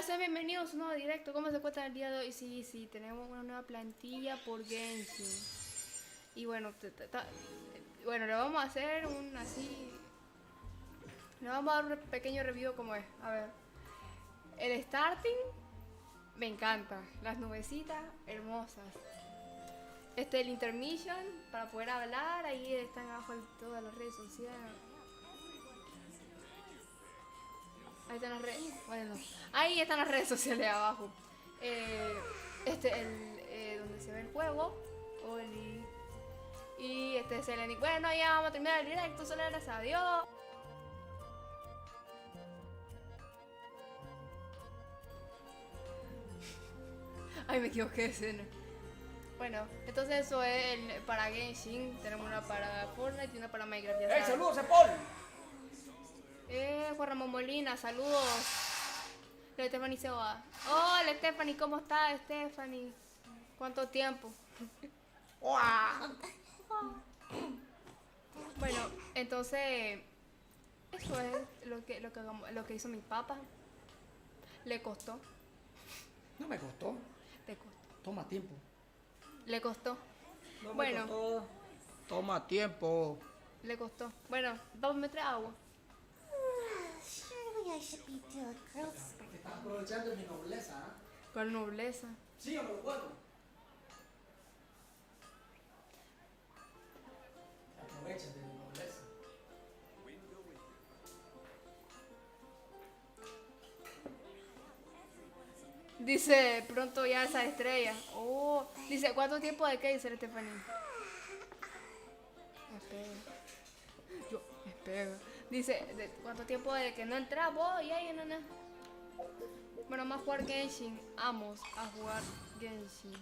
Sean bienvenidos a un nuevo directo. ¿Cómo se encuentran el día de hoy? Sí, tenemos una nueva plantilla por Genshin. Y bueno, bueno, le vamos a hacer un así. Le vamos a dar un pequeño review como es. A ver, el starting me encanta. Las nubecitas hermosas. El intermission para poder hablar. Ahí están abajo todas las redes sociales. Ahí están las redes. Bueno, ahí están las redes sociales abajo. Donde se ve el juego. Y este es el ending. Bueno, ya vamos a terminar el directo. Solo gracias a Dios. Ay, me equivoqué de escena. Bueno, entonces eso es para Genshin. Tenemos una para Fortnite y una para Minecraft. ¡Hey, saludos, Paul! Juan Ramón Molina, saludos. La Stephanie se va. Hola, Stephanie, ¿cómo estás, Stephanie? ¿Cuánto tiempo? Bueno, entonces eso es lo que hizo mi papá. Le costó. No me costó. Le costó. Toma tiempo. Le costó. No bueno. me costó. Toma tiempo. Le costó. Bueno, vamos a meter agua. Surely I should be doing girls' sport. Estás aprovechando de mi nobleza, ¿eh? ¿Cuál nobleza? Sí, hombre, bueno. Aprovechas de mi nobleza. Dice, pronto ya esa estrella. Oh, dice, ¿cuánto tiempo de qué dice Stephanie? Espera. Dice, ¿cuánto tiempo de que no entras vos? Y ahí, no. Bueno, vamos a jugar Genshin. Vamos a jugar Genshin.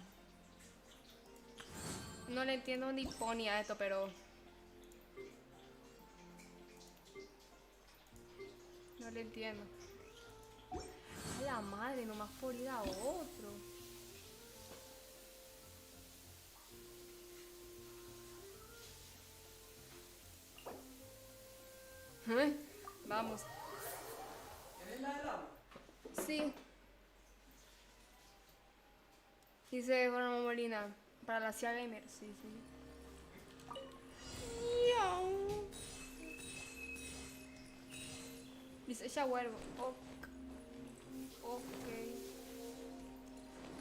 No le entiendo ni pony a esto, pero... No le entiendo. A la madre, nomás por ir a otro. Vamos. ¿Tienes la del agua? Sí. Dice Juan Molina. Para la CIA Gamer. Sí. Dice, ya vuelvo. Ok.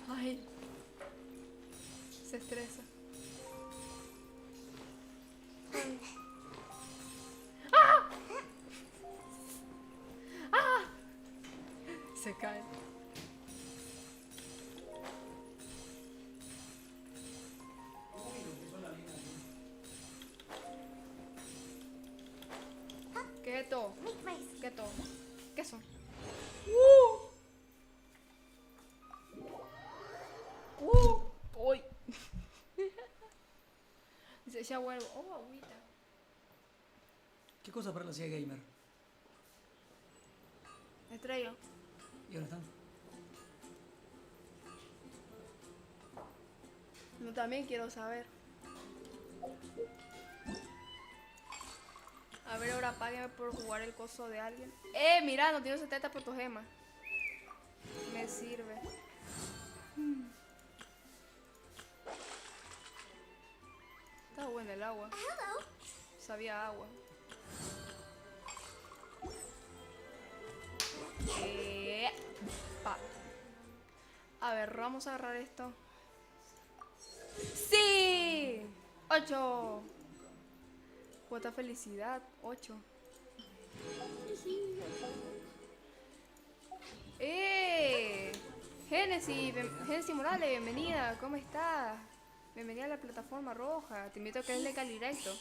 Ay. Se estresa. Se cae. Quieto. Quieto. ¿Qué son? Uy. Dice, ya vuelvo. Oh, agüita. ¿Qué cosa para la CIA Gamer? Estrella. ¿Y dónde están? Yo también quiero saber. A ver, ahora págueme por jugar el coso de alguien. Mira, no tiene 70 protogemas. Me sirve. Está bueno el agua. Sabía agua. A ver, vamos a agarrar esto. ¡Sí! 8. Cuota felicidad, 8. Génesis Morales, bienvenida, ¿cómo estás? Bienvenida a la plataforma roja. Te invito a que des like al directo.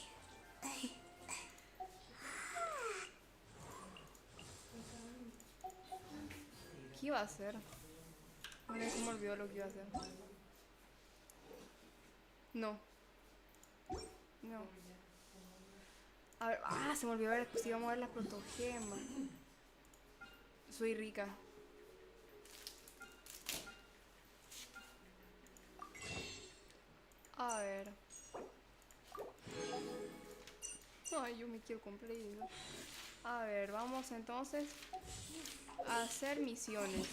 ¿Qué iba a hacer? Bueno, se me olvidó lo que iba a hacer. No. A ver, se me olvidó ver si vamos a ver las protogemas. Soy rica. A ver. Ay, yo me quiero comprar eso. A ver, vamos entonces a hacer misiones.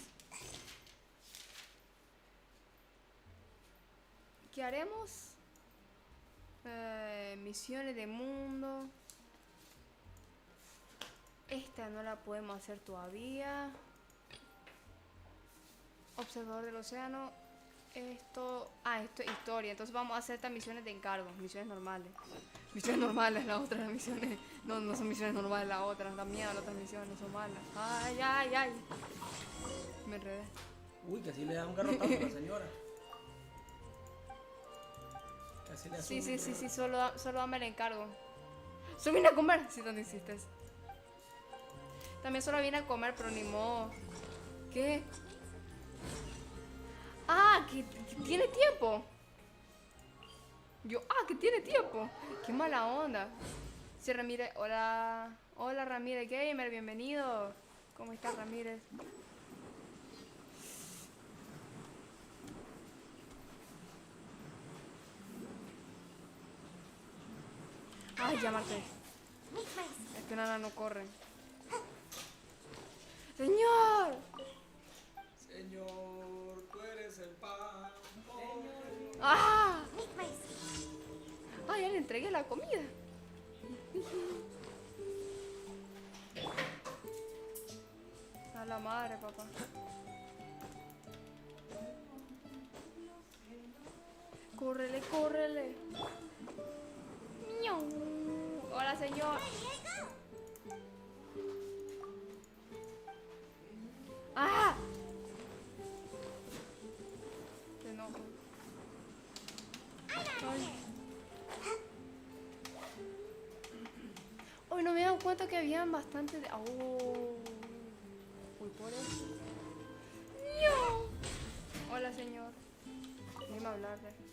¿Qué haremos? Misiones de mundo. Esta no la podemos hacer todavía. Observador del océano. Esto es historia. Entonces vamos a hacer estas misiones de encargo. Misiones normales. Misiones normales, las otras misiones. No son misiones normales, las otras. Da miedo, las otras misiones no son malas. Ay. Me enredé. Uy, que así le da un garrotazo a la señora. Casi le hace Sí, solo dame el encargo. Solo vine a comer, si donde insistes. También solo vine a comer, pero ni modo. ¿Qué? Que tiene tiempo. Que tiene tiempo. Qué mala onda. Sí, Ramírez, hola. Hola, Ramírez Gamer, bienvenido. ¿Cómo estás, Ramírez? Ya marqué. Es que nada no corre. ¡Señor! Señor, tú eres el pan. Ya le entregué la comida. A la madre, papá. Córrele. Miau. Hola, señor. Te enojo. Hoy no me he dado cuenta que habían bastante de... Uy, por eso. ¡No! Hola, señor. Déjame hablarle.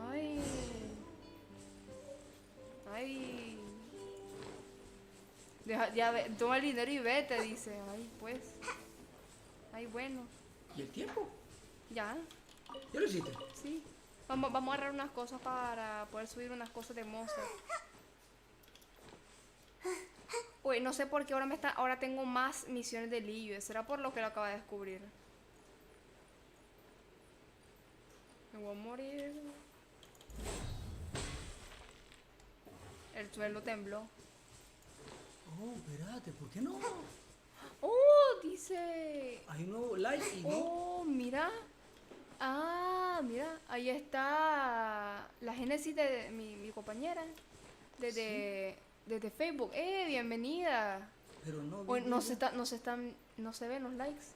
Ay. Toma el dinero y vete, dice. Ay, pues. Ay, bueno. ¿Y el tiempo? Ya. ¿Ya lo hiciste? Sí. Vamos a agarrar unas cosas para poder subir unas cosas de monster. Uy, no sé por qué ahora tengo más misiones de Lillo. ¿Será por lo que lo acabo de descubrir? Me voy a morir. El suelo tembló. Espérate, ¿por qué no? Dice... Hay un nuevo like y no. Mira. Mira. Ahí está la génesis de mi compañera. Desde Facebook. Bienvenida. Pero no. No se ven los likes.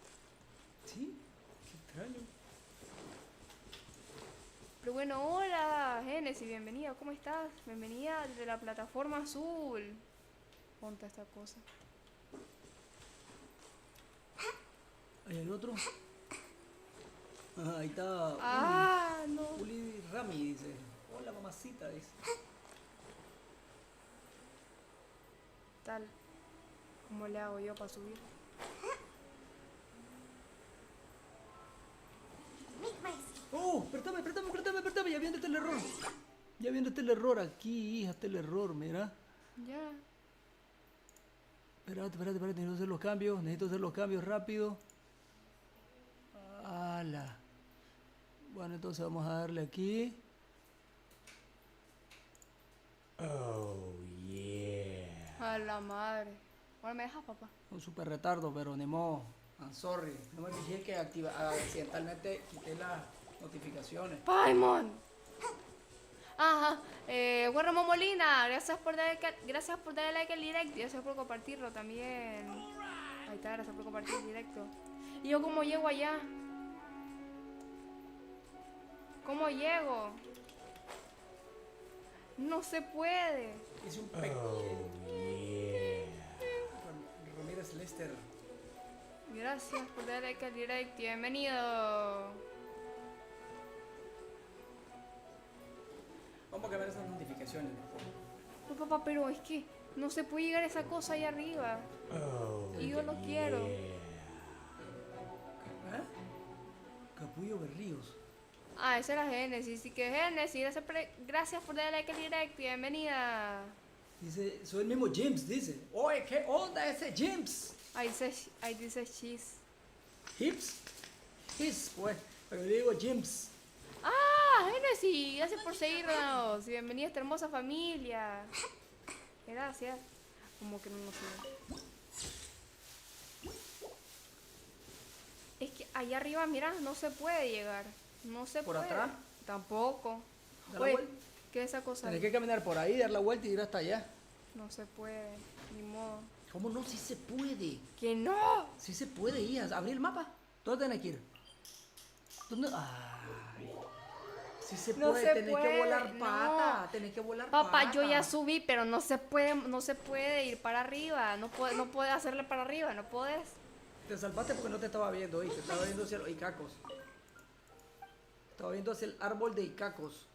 Sí, qué extraño. Pero bueno, hola, Génesis, bienvenida, ¿cómo estás? Bienvenida desde la plataforma azul. Ponte esta cosa. ¿Ahí hay otro? Ahí está. No. Uli Rami dice. Hola, mamacita, dice. Tal. ¿Cómo le hago yo para subir? Espérame, ya viene este el error. Ya viene este el error aquí, hija, este el error, mira. Ya. Espérate, necesito hacer los cambios rápido. ¡Hala! Bueno, entonces vamos a darle aquí. Oh, yeah. A la madre. Ahora me dejas, papá. Un super retardo, pero ni modo. I'm sorry. No me fijé que accidentalmente quité las notificaciones. ¡Paimon! Juan Ramón Molina, gracias por darle like al directo, gracias por compartirlo también. Ahí está, gracias por compartir el directo. ¿Y yo cómo llego allá? ¿Cómo llego? No se puede. Es un yeah. Ramírez Lester. Gracias por darle like al directo, bienvenido. Vamos a cambiar esas notificaciones. No, papá, pero es que no se puede llegar a esa cosa ahí arriba. Y yo lo quiero. ¿Eh? Capullo Berríos. Esa era Génesis. Así que Génesis, gracias por darle like al directo, bienvenida. Dice, soy el mismo James, dice. Oye, ¿qué onda ese James? Ahí dice cheese. Hips. His, pues. Pero yo digo gyms. ¡Ah! Genesis, gracias por seguirnos. Y bienvenida a esta hermosa familia. Gracias. Como que no nos sigue. Es que allá arriba, mira, no se puede llegar. No se ¿Por puede. atrás? Tampoco. Da la Oye, vuelta. ¿qué es esa cosa? Tenés que caminar por ahí, dar la vuelta y ir hasta allá. No se puede, ni modo. ¿Cómo no? Sí se puede. ¡Que no! Sí se puede ir. Abrir el mapa. ¿Dónde tenés que ir? ¿Dónde? Ay. Sí se No puede. se Tenés puede, que volar no. pata. Tenés que volar Papá, pata. yo ya subí, pero no se puede ir para arriba. No puede hacerle para arriba, no puedes. Te salvaste porque no te estaba viendo, ¿oíste? Te estaba viendo hacia los icacos. Estaba viendo hacia el árbol de icacos.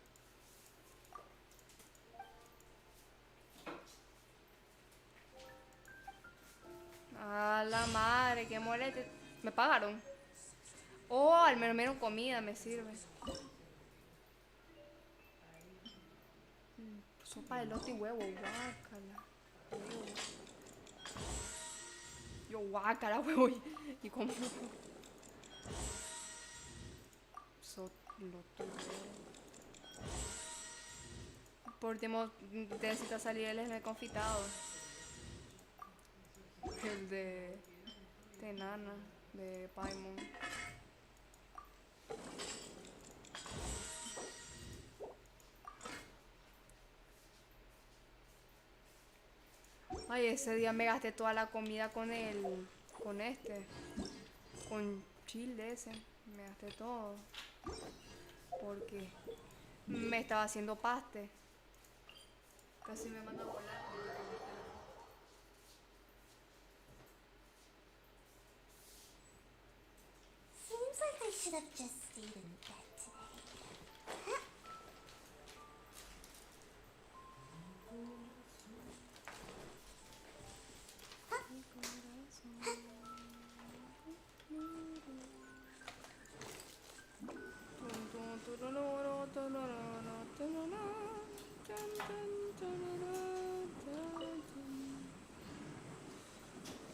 A la madre, qué moleste. ¿Me pagaron? Oh, al menos me dieron comida, me sirve. Sopa de elote y huevo, guácala. Huevo. Yo guácala, huevo. Y como... Elote, huevo. Por último, necesita salir el en confitado. El de Nana, de Paimon. Ay, ese día me gasté toda la comida con chile ese. Me gasté todo. Porque me estaba haciendo paste. Casi me manda a volar. Seems like I should have just stayed in bed today.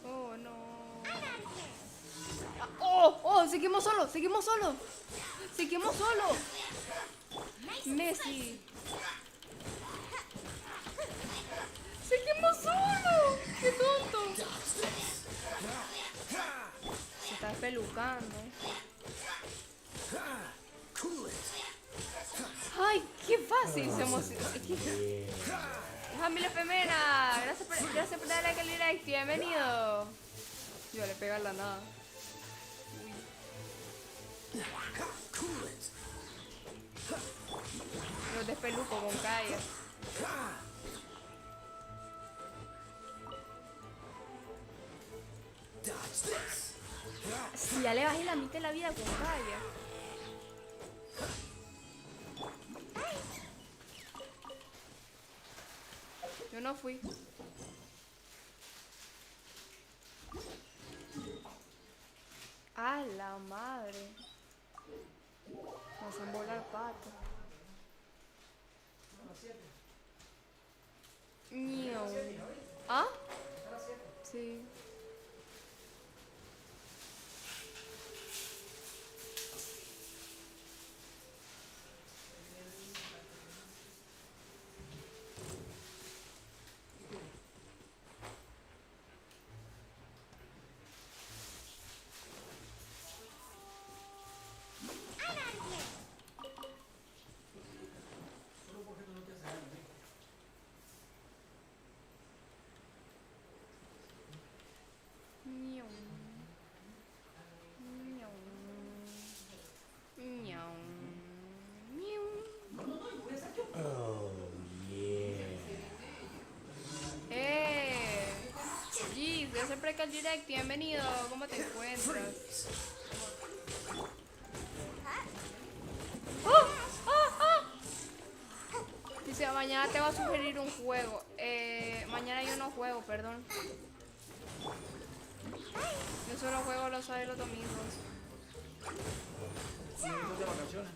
Oh, no. Oh, oh, seguimos solo, seguimos solo. Seguimos solo. Messi. Seguimos solo. Qué tonto. Se está pelucando. Ay, qué fácil se emocionó. Familia Femena, gracias por darle like al direct, bienvenido. Yo le pego a la nada. Uy. Los despeluco con calle. Si ya le bajé la mitad de la vida con calle. Yo no fui. A la madre. Me hacen volar patas. Miau. ¿Ah? Sí. Miau. Miau. Miau. Miau. Gis, gracias por acá el direct, bienvenido. ¿Cómo te encuentras? ¡Oh! ¡Oh! ¡Oh! Dice, mañana te va a sugerir un juego. Mañana yo no juego, perdón. Yo solo juego los sábados y los domingos. A menos que estés de vacaciones.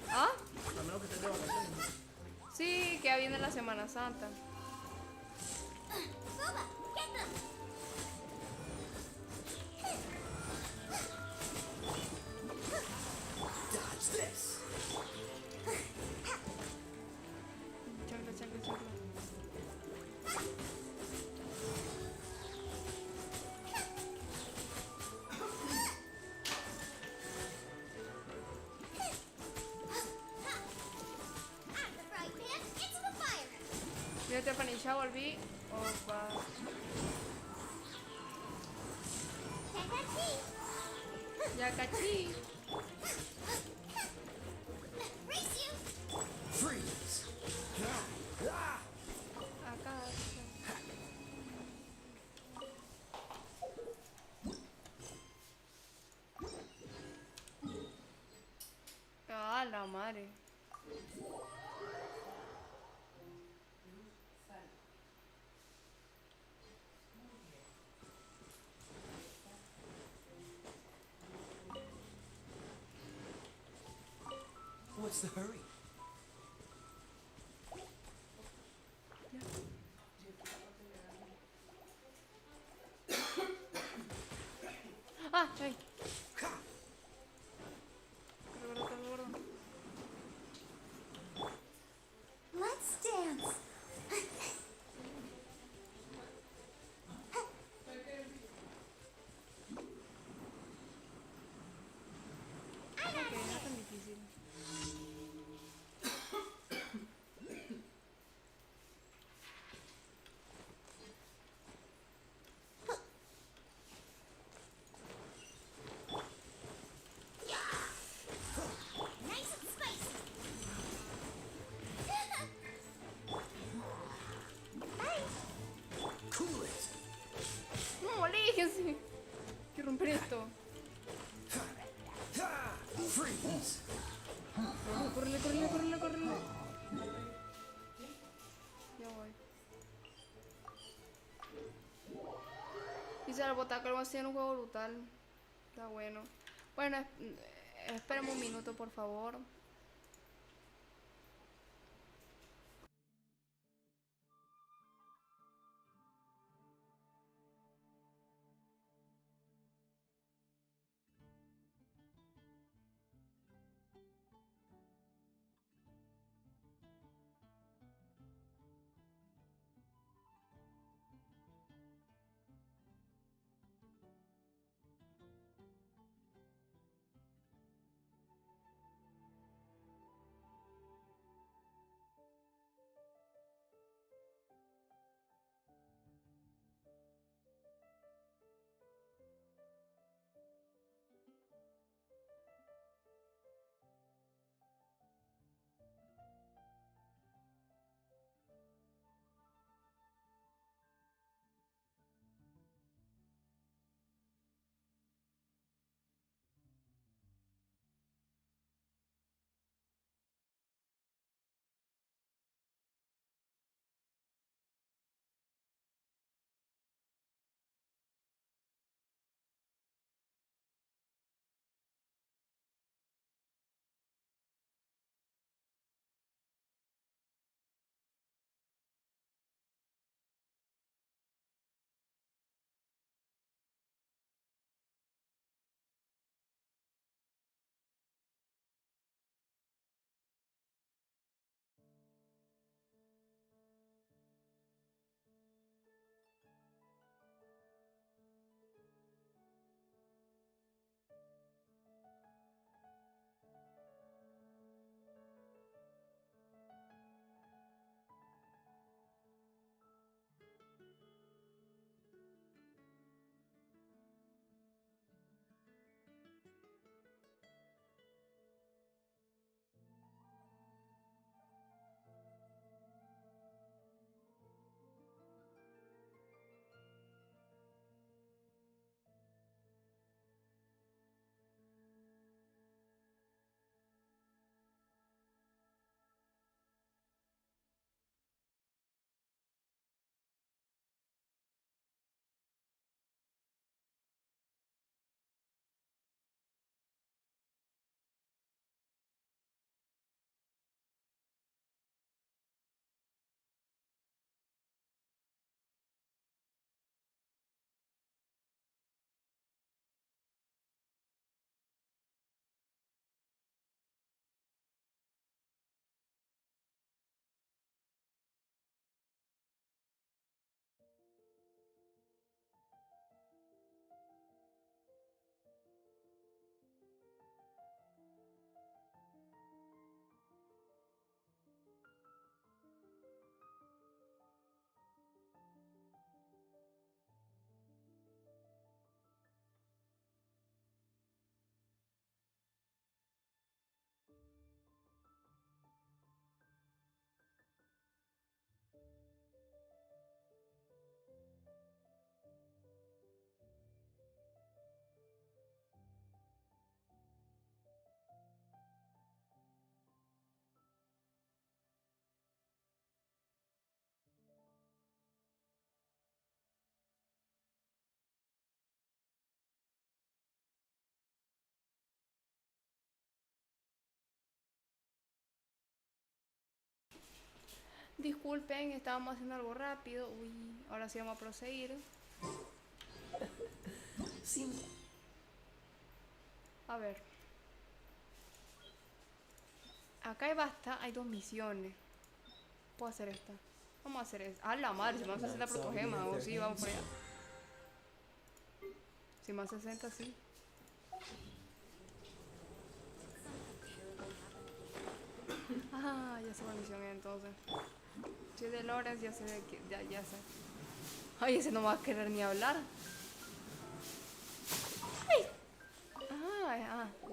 ¿Ah? A menos que estés de vacaciones. Sí, que ya viene la Semana Santa. Y ya volví. Opa. Ya cachí. Freeze! Acá. Ah, la madre. What's the hurry? Ah, ay. Ha! Corre, corre, corre, corre. Let's dance. Ok, no es tan difícil. Nice and spicy. Cool it! No, aléjense. Quiero romper esto. Ha! Freeze! Correle, correle, correle, correle. Ya voy. Dice el botaco, algo así en un juego brutal. Está bueno. Bueno, espérame un minuto, por favor. Disculpen, estábamos haciendo algo rápido. Uy, ahora sí vamos a proseguir. Seems A ver. Acá hay 2 misiones. Puedo hacer esta. Vamos a hacer esta. A la madre, si me hace 60 protogemas. O sí, vamos por allá. Si me hace 60, sí. Ah, ya sé la misión entonces. Si es de Lawrence, ya sé de qué. Ya sé. Ay, ese no va a querer ni hablar.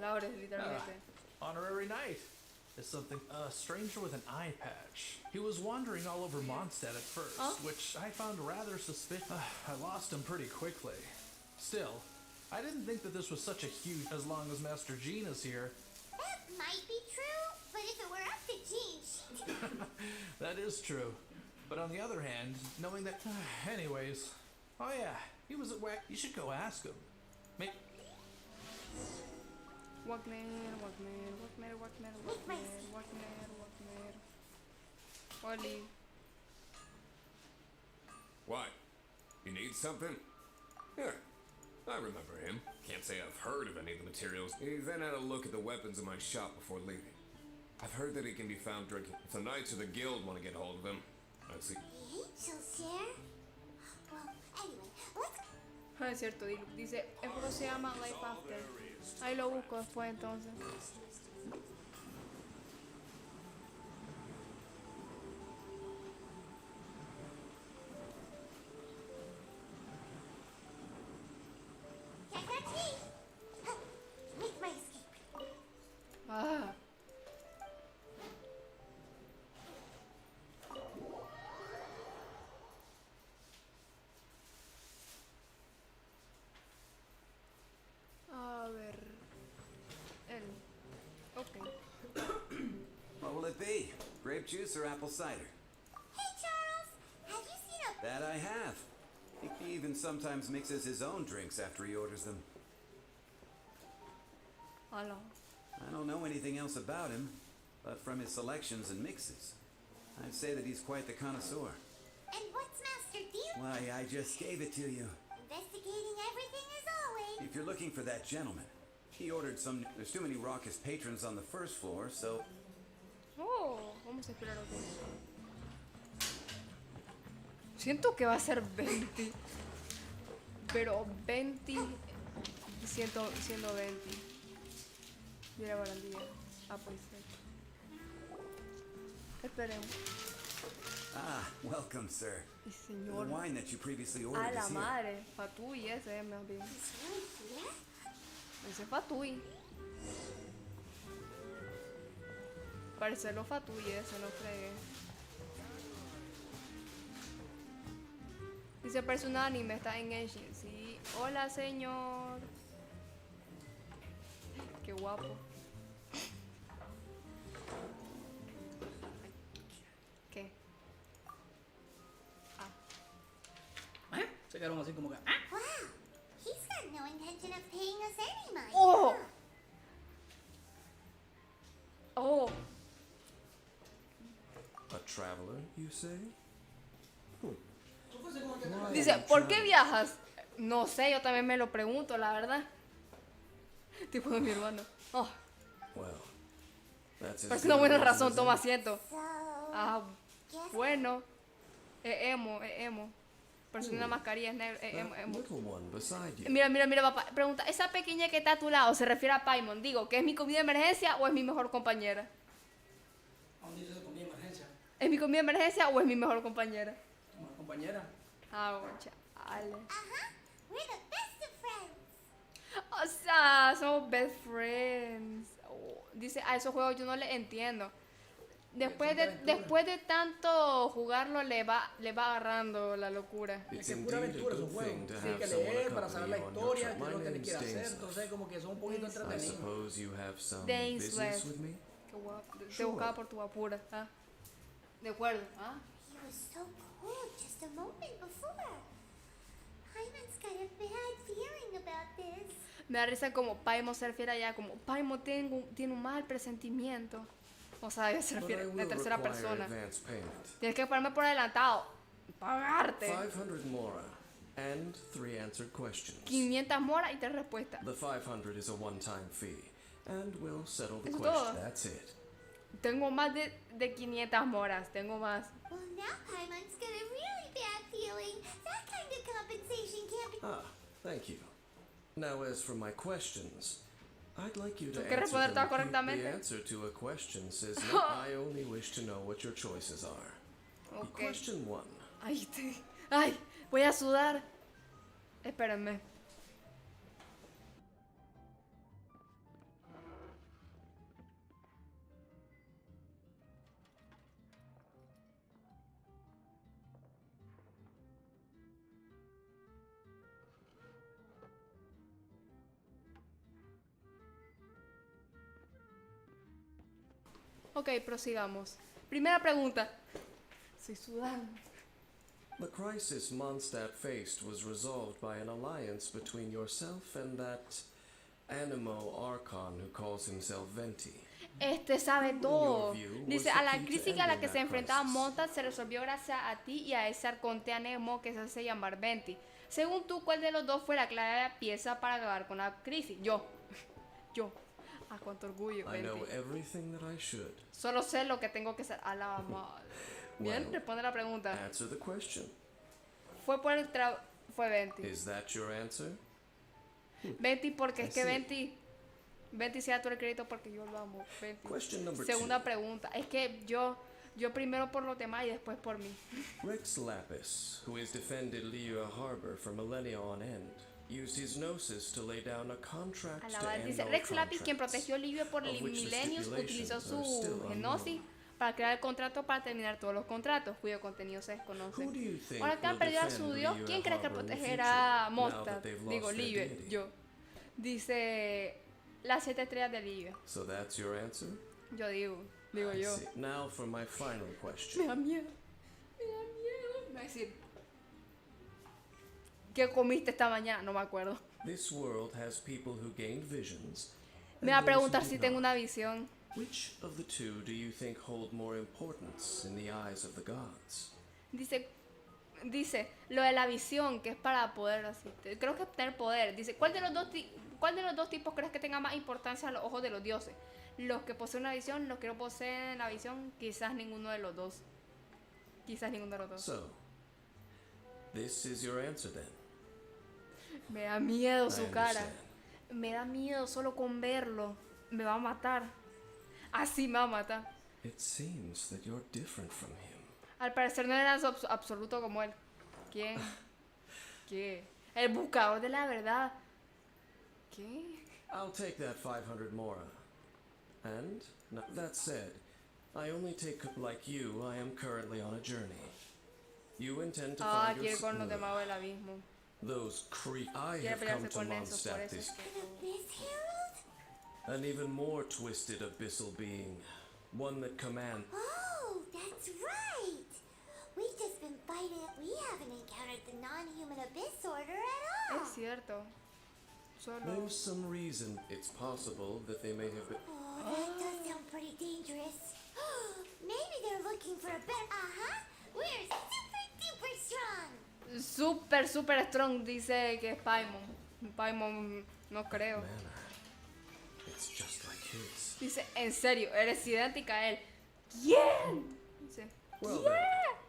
Lawrence, literalmente. Honorary knight. Is something a stranger with an eye patch. He was wandering all over Mondstadt at first, which I found rather suspicious. I lost him pretty quickly. Still, I didn't think that this was such a huge. As long as Master Jean is here, That might be true, but if it were up to Jean, she'd... that is true. But on the other hand, knowing that. Anyways, oh yeah, he was at Wack. You should go ask him. Walkman. Oli. What? You need something? Yeah, I remember him. Can't say I've heard of any of the materials. He then had a look at the weapons in my shop before leaving. I've heard that he can be found drinking. If the Knights of the Guild want to get hold of him, I see. She'll share? Well, anyway, let's... Ah, es cierto, dice, el juego se llama Life After. Ahí lo busco después entonces. Can't catch me! Huh, make my escape. Ah. A ver. Él. Ok. What will it be? Grape juice or apple cider? Hey, Charles! Have you seen a... That I have. I think he even sometimes mixes his own drinks after he orders them. Hola. I don't know anything else about him, but from his selections and mixes, I'd say that he's quite the connoisseur. And what's Master Deal? Why, I just gave it to you. Investigating everything as always. If you're looking for that gentleman, he ordered some... There's too many raucous patrons on the first floor, so... Oh, vamos a esperar otro. Siento que va a ser 20. Pero 20. Siendo 20. Mira barandilla. Ah, pues sí. Esperemos. Ah, welcome, sir. Y The señor. wine that you previously A ordered la is here. madre. Fatui ese es más bien. He's really here? Ese es Fatui. Parece lo Fatui ese, no fregué. Dice parece un anime, está en Genshin. Sí. Hola, señor. Qué guapo. ¿Qué? Se quedaron así como que. Wow! He's got no intention of paying us any mind. ¡Oh! ¡Oh! A traveler, you say? Dice, ¿por qué viajas? No sé, yo también me lo pregunto, la verdad. Tipo de mi hermano. Oh, Well, that's as parece good una a buena reason razón, as toma any. asiento. So... Ah, guess bueno. Emo. Parece una mascarilla, es negro. Emo. That little one beside you. Mira, papá. Pregunta, ¿esa pequeña que está a tu lado se refiere a Paimon? Digo, ¿que es mi comida de emergencia o es mi mejor compañera? ¿A dónde dice comida de emergencia? ¿Es mi comida de emergencia o es mi mejor compañera? Como la compañera. Ah, bueno, chale. we're the best of friends. O sea, somos best friends. Oh, dice, a esos juegos yo no le entiendo. Después de tanto jugarlo le va agarrando la locura. Es It's que es pura indeed a aventura good esos juegos. thing to Tienes have que someone leer para saber la accompany you on your historia, trip. qué es lo My que le name's quiere hacer. Dainsleif. Entonces, como que son un poquito I entretenidos. suppose you have some Dainsleif. business with me? Qué guapo. Te Sure. buscaba por tu apura. ¿Ah? De acuerdo. ¿Ah? He was so cool just a moment before. Hyman's got a bad feeling about this. Me da risa como Paimon se refiere allá, como Paimon tiene un mal presentimiento. O sea, de But I de will tercera require persona. advance payment. Tienes que pagarme por adelantado. Pagarte. 500 mora and 3 answered questions. 500 moras y 3 respuestas. The 500 is a one-time fee, and we'll settle the Eso question. todo. That's it. Tengo más de 500 moras. Tengo más. Well, now Paimon's got a really bad feeling. That kind of compensation can't be. Ah, thank you. Now, as for my questions, I'd like you to Tengo que answer responder them. todo correctamente. The answer to a question says that I only wish to know what your choices are. Ok. Question 1. Ay, ay, voy a sudar. Espérenme. Ok, prosigamos. Primera pregunta. Estoy sudando. The crisis Mondstadt faced was resolved by an alliance between yourself and that Animo Archon who calls himself Venti. Este sabe todo. view, Dice, was a the la key to crisis a la que ending se that enfrentaba crisis. Monta se resolvió gracias a ti y a ese arconte Anemo que se hace llamar Venti. Según tú, ¿cuál de los dos fue la clave de la pieza para acabar con la crisis? Yo. Yo. Ah, cuánto orgullo, I know Venti. everything that I should. Solo sé lo que tengo que hacer. A la madre. Bien, Well, responde la pregunta. Answer the question. Fue por el fue Venti. Is that your answer? Venti porque es que Sí. Venti se da todo el crédito porque yo lo amo. Venti. Question number Segunda 2. pregunta. Es que yo primero por los demás y después por mí. Rex Lapis, who has defended Liyue Harbor for millennia on end, used his gnosis to lay down a contract to Alabad end dice, all Rex Lapis, quien contracts, protegió Libia por of which the milenios, utilizó stipulations are su still genosis unknown. para crear el contrato para terminar todos los contratos, cuyo contenido se desconoce. Who do you think Ahora que han will perdido a defend su dios, Liyue ¿quién crees que Harbor in the protegerá a future, now Mostad? that they've Digo, lost their Libia, deity? yo. Dice, las 7 estrellas de Libia. So that's your answer? Yo digo I yo. see. Now for my final Me question. da miedo. Me da miedo. Me va a decir, ¿qué comiste esta mañana? No me acuerdo. This world has people who gained visions. Me and va a those who preguntar did si tengo not. una visión. Which of the two do you think hold more importance in the eyes of the gods? Dice, lo de la visión, que es para poder así. Creo que es tener poder. Dice, ¿cuál de los dos tipos crees que tenga más importancia a los ojos de los dioses? Los que poseen una visión, los que no poseen la visión, quizás ninguno de los dos. Quizás ninguno de los dos. So, this is your answer then. Me da miedo I su cara. understand. Me da miedo solo con verlo. Me va a matar. Así me va a matar. It seems that you're different from him. Al parecer no era absoluto como él. ¿Quién? ¿Qué? El buscador de la verdad. ¿Qué? I'll take that 500 mora. And, that said, I only take like you, I am currently on a journey. You intend to Ah, find quiere con los your... demás del abismo. Those I Quiere have come pelearse to con esos, por Mondstadt eso es this... que... Miss Harold? An even more twisted abyssal being. One that commands... Oh, that's right. We've just been fighting. We haven't encountered the non-human abyss order at all. Es cierto. Solo... There's some reason it's possible that they may have been... Oh, that does sound pretty dangerous. Maybe they're looking for a better. We're super duper strong. Super strong, dice que es Paimon. Paimon, no creo. Manner. It's just like his. Dice, en serio, eres idéntica a él. ¿Quién? Dice, Well then,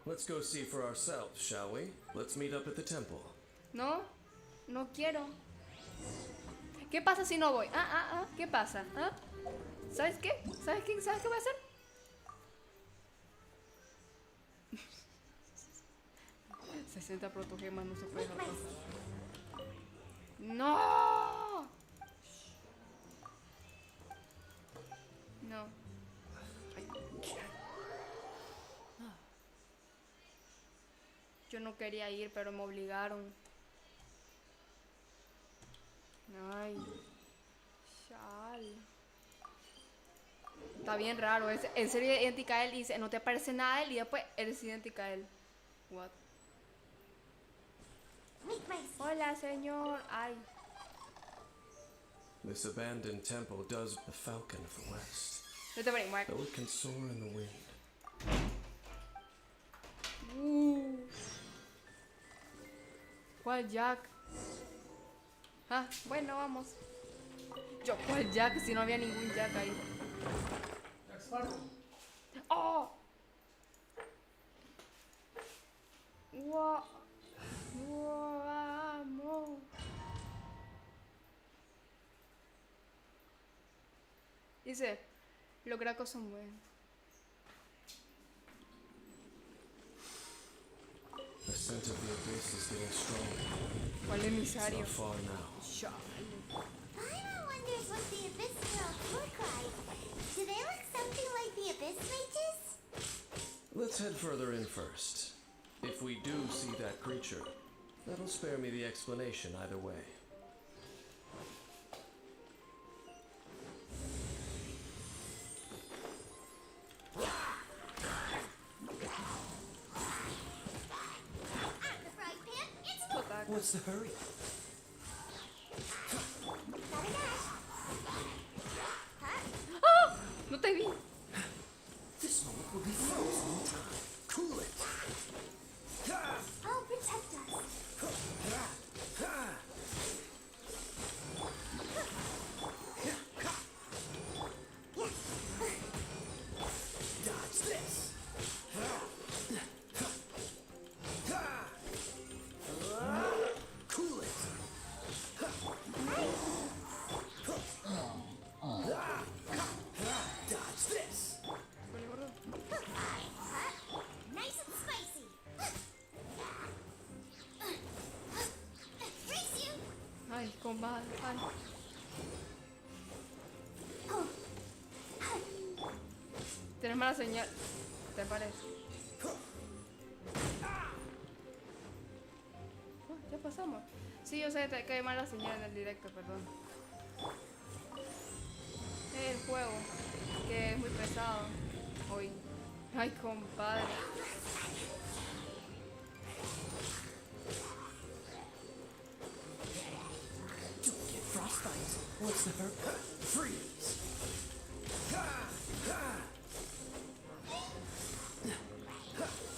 let's go see for ourselves, shall we? Let's meet up at the temple. no, no quiero. ¿Qué pasa si no voy? ¿Qué pasa? ¿Sabes qué? ¿Sabes qué? ¿Sabes qué voy a hacer? 60 protogemas no se puede dejar pasar. ¡No! No. Yo no quería ir, pero me obligaron. Ay. Chal. Está bien raro. En serio idéntica a él y dice, no te parece nada a él y después eres idéntica a él. What? Hola, señor. Ay. This abandoned temple does the Falcon of the West. Vete por ahí, Mark. though it can soar in the wind. ¿Cuál Jack? Ah, bueno, vamos. Yo, ¿cuál Jack? Si no había ningún Jack ahí. Jack Sparrow. ¡Oh! ¡Wow! ¡Vamos! Dice, los gracos son buenos. The scent of the abyss is getting stronger. ¿Cuál It's emisario? not far now. Chale. Paimon wonders what the Abyss Girls look like. Do they look something like the Abyss Mages? Let's head further in first. If we do see that creature, that'll spare me the explanation either way. I'm the frying pan. It's Total. What's the hurry? gotta dash. ¡Ah! No te vi. This moment will be frozen in time. Cool it. I'll protect us. Dodge this. Cool it. Dodge this. Nice and spicy. Reaccion. Ay, compadre. Ay. Tienes mala señal. ¿Te parece? Ah, ya pasamos. Sí, yo sé que hay mala señal en el directo, perdón. Es el juego, que es muy pesado hoy. Ay, compadre. Don't get frostbite. What's the hurry? Freeze.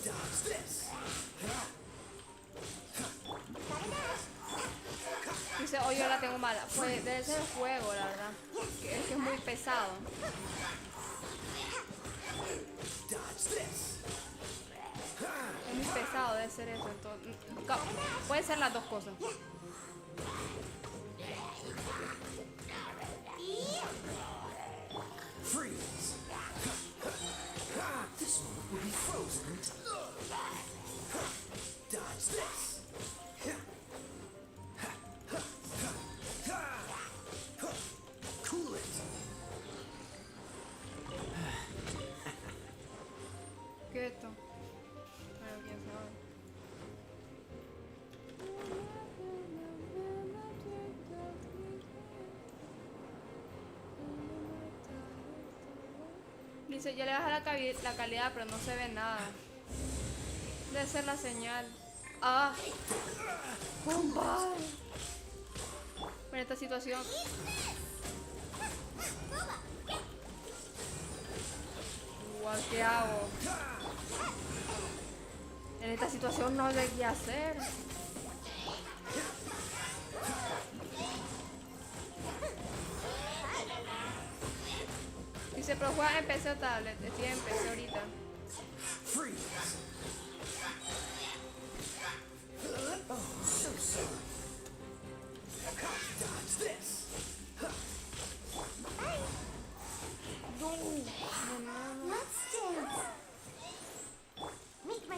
Dodge this. Dice, hoy yo la tengo mala. Pues debe ser el juego, la verdad. Que es muy pesado. Dodge this. Es muy pesado, debe ser eso. Entonces, puede ser las dos cosas. Freeze. This moment will be frozen in time. Dodge this. Cool it. ¿Qué es esto? Bueno, quién sabe. Dice, ya le baja la calidad, pero no se ve nada. Debe ser la señal. ¡Ah! ¡Compadre! En esta situación... Guau, ¿qué hago? En esta situación no sé qué hacer. Dice, pero juega en PC o tablet. Estoy en PC ahorita. Freeze. Oh, so sorry. Dodge this. Let's dance. Make my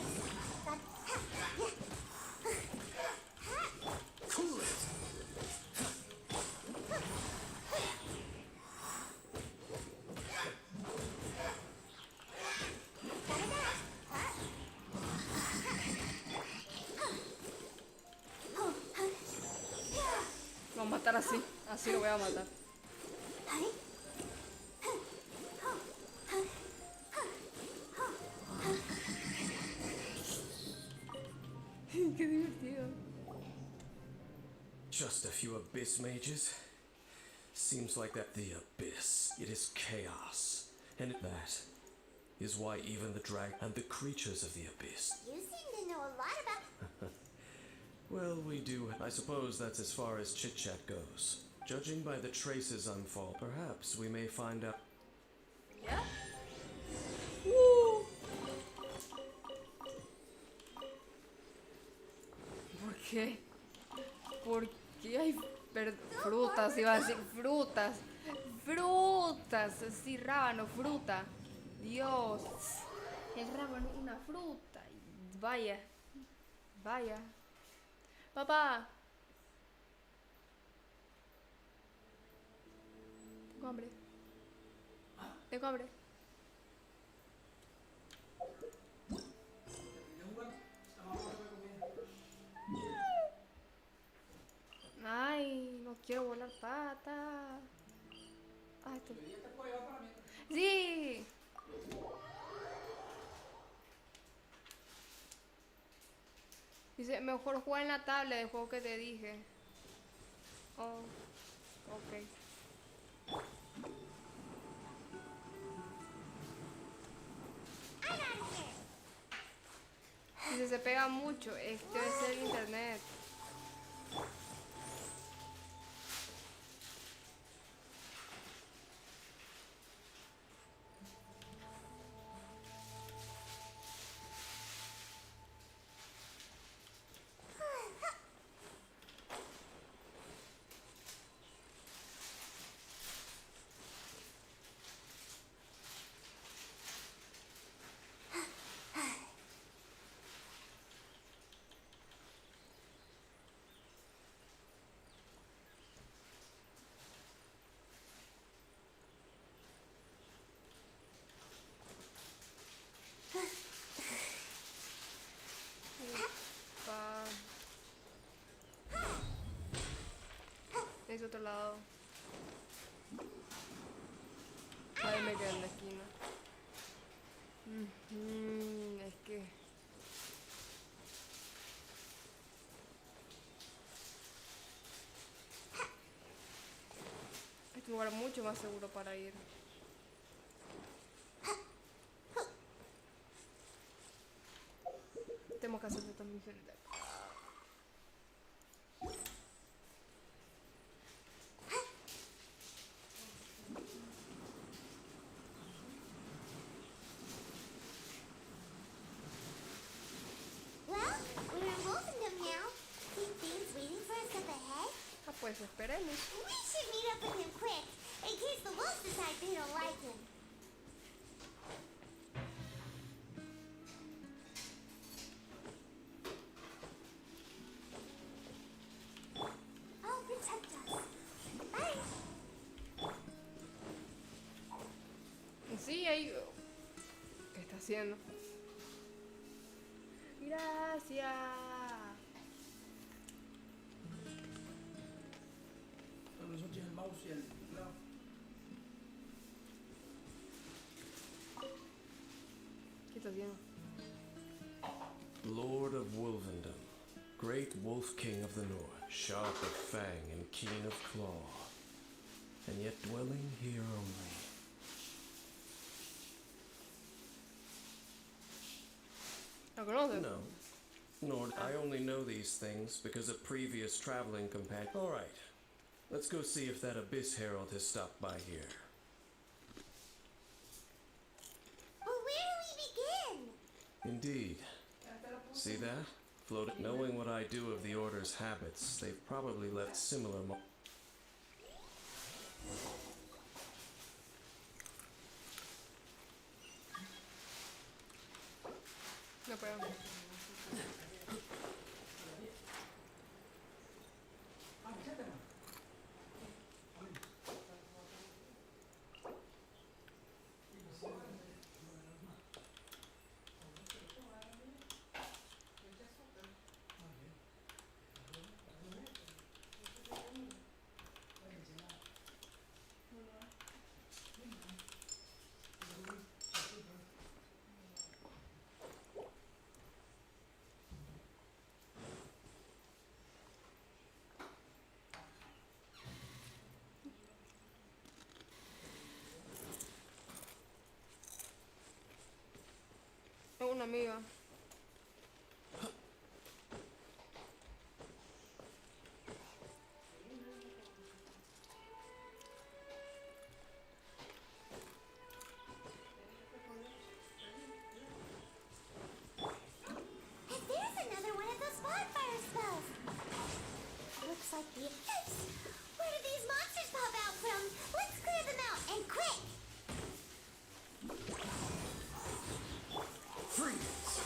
Cool it. Lo voy a matar así. Así lo voy a matar. Qué divertido. Just a few abyss mages? Seems like that the abyss, it is chaos. And that is why even the drag and the creatures of the abyss. You seem to know a lot about. Well, we do. I suppose that's as far as chit-chat goes. Judging by the traces I'm perhaps we may find out. ¿Ya? ¿Por qué? ¿Por qué hay frutas? Iba a decir frutas. Frutas. Sí, rábano, fruta. Dios. El rábano, una fruta. Vaya. Vaya. Papá. Tengo hambre. Tengo hambre. Ay, no quiero volar pata. Ay, esto. Sí. Dice, mejor jugar en la tablet del juego que te dije. Oh, ok. Dice, se pega mucho. Este es el internet. Es otro lado. Ahí me quedé en la esquina. Es que... Este lugar es mucho más seguro para ir. Tenemos que hacer estas misiones de acá. Well, we're in Wolfendom now. Think Dean's waiting for us up ahead? Ah, pues esperemos. We should meet up with him quick, in case the wolves decide they don't like him. I'll protect us. Bye. Sí, ahí... ¿Qué está haciendo? Gracias. Pero eso tiene el mouse y el teclado. ¿Qué está haciendo? Lord of Wolvendom, great wolf king of the north, sharp of fang and keen of claw, and yet dwelling here only. ¿Lo conoces? No, nor I only know these things because of previous traveling companion. All right, let's go see if that Abyss Herald has stopped by here. Well, where do we begin? Indeed. See that? Floated. Knowing what I do of the Order's habits, they've probably left similar No puedo. una amiga. And there's another one of those bonfire spells. Looks like the eclipse. Where did these monsters pop out from? Let's clear them out, and quick! Freeze!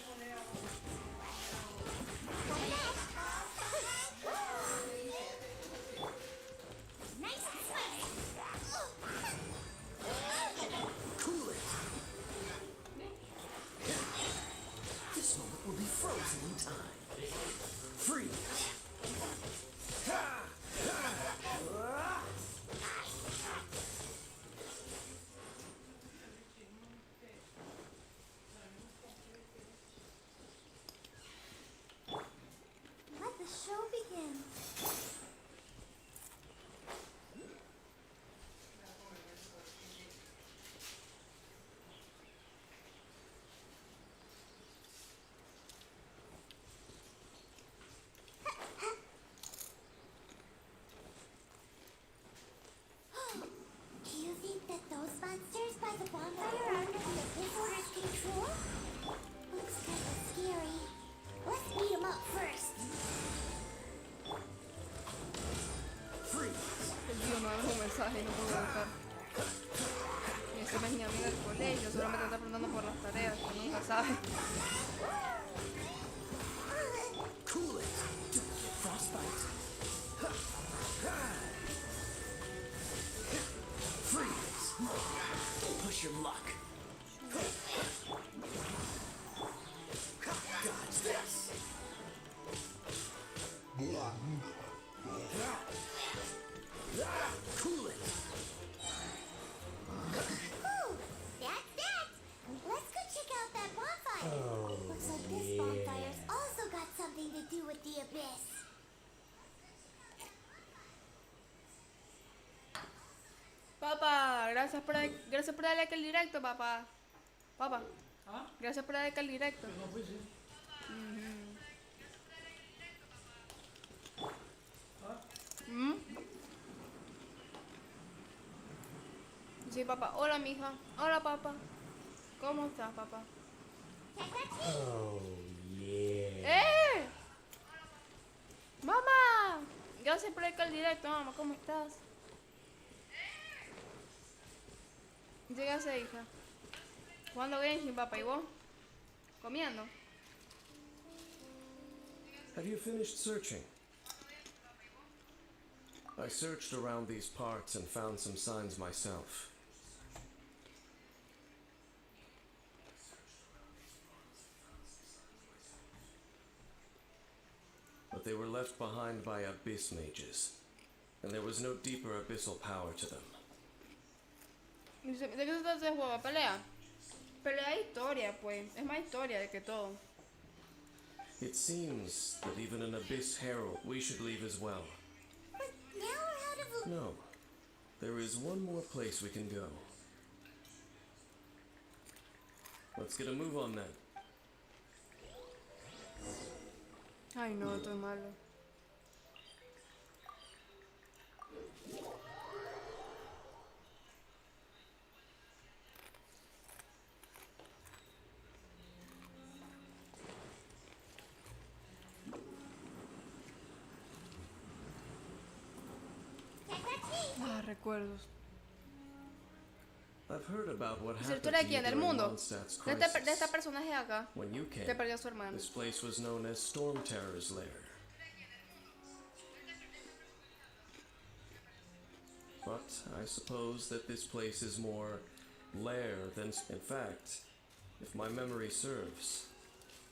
Coming out. Nice and spicy. Cool it! This moment will be frozen in time. Freeze! Let the show begin. Do you think that those monsters by the bonfire are under the Abyss Order's control? Looks kind of scary. Let's beat them up first. Freeze! El tío me dejó un mensaje y no puedo buscar. Y ese es mi amiga del colegio, seguramente está preguntando por las tareas, que nunca sabe. Cool it! Don't get frostbite! Freeze! Push your luck! Dodge this! Cool it! Whew, that's that. Let's go check out that bonfire. Looks like this bonfire's also got something to do with the Abyss. Papá, gracias por darle like al directo, papá. Papá, ¿Ah? gracias por darle like al directo. No fui, sí. ¿Ah? Sí, papá. Hola, mija. Hola, papá. ¿Cómo estás, papá? ¡Eh! ¡Mamá! Gracias por el directo, mamá. ¿Cómo estás? Llegase, hija. Jugando Genshin, papá. ¿Y vos? ¿Comiendo? Have you finished searching? I searched around these parts and found some signs myself. But they were left behind by abyss mages, and there was no deeper abyssal power to them. Dice, ¿de qué se trata ese juego? ¿Pelea? Pelea de historia, pues. Es más historia de que todo. It seems that even an abyss herald we should leave as well. But now we're out of... No, there is one more place we can go. Let's get a move on then. Ay, no, esto es malo. Ah, recuerdos. I've heard about what ¿Es la happened historia de to you quién? ¿Del during mundo? Mondstadt's De crisis. este personaje de acá. When you came, Que perdió a su hermano. this place was known as Storm Terror's lair. But I suppose that this place is more lair than... In fact, if my memory serves,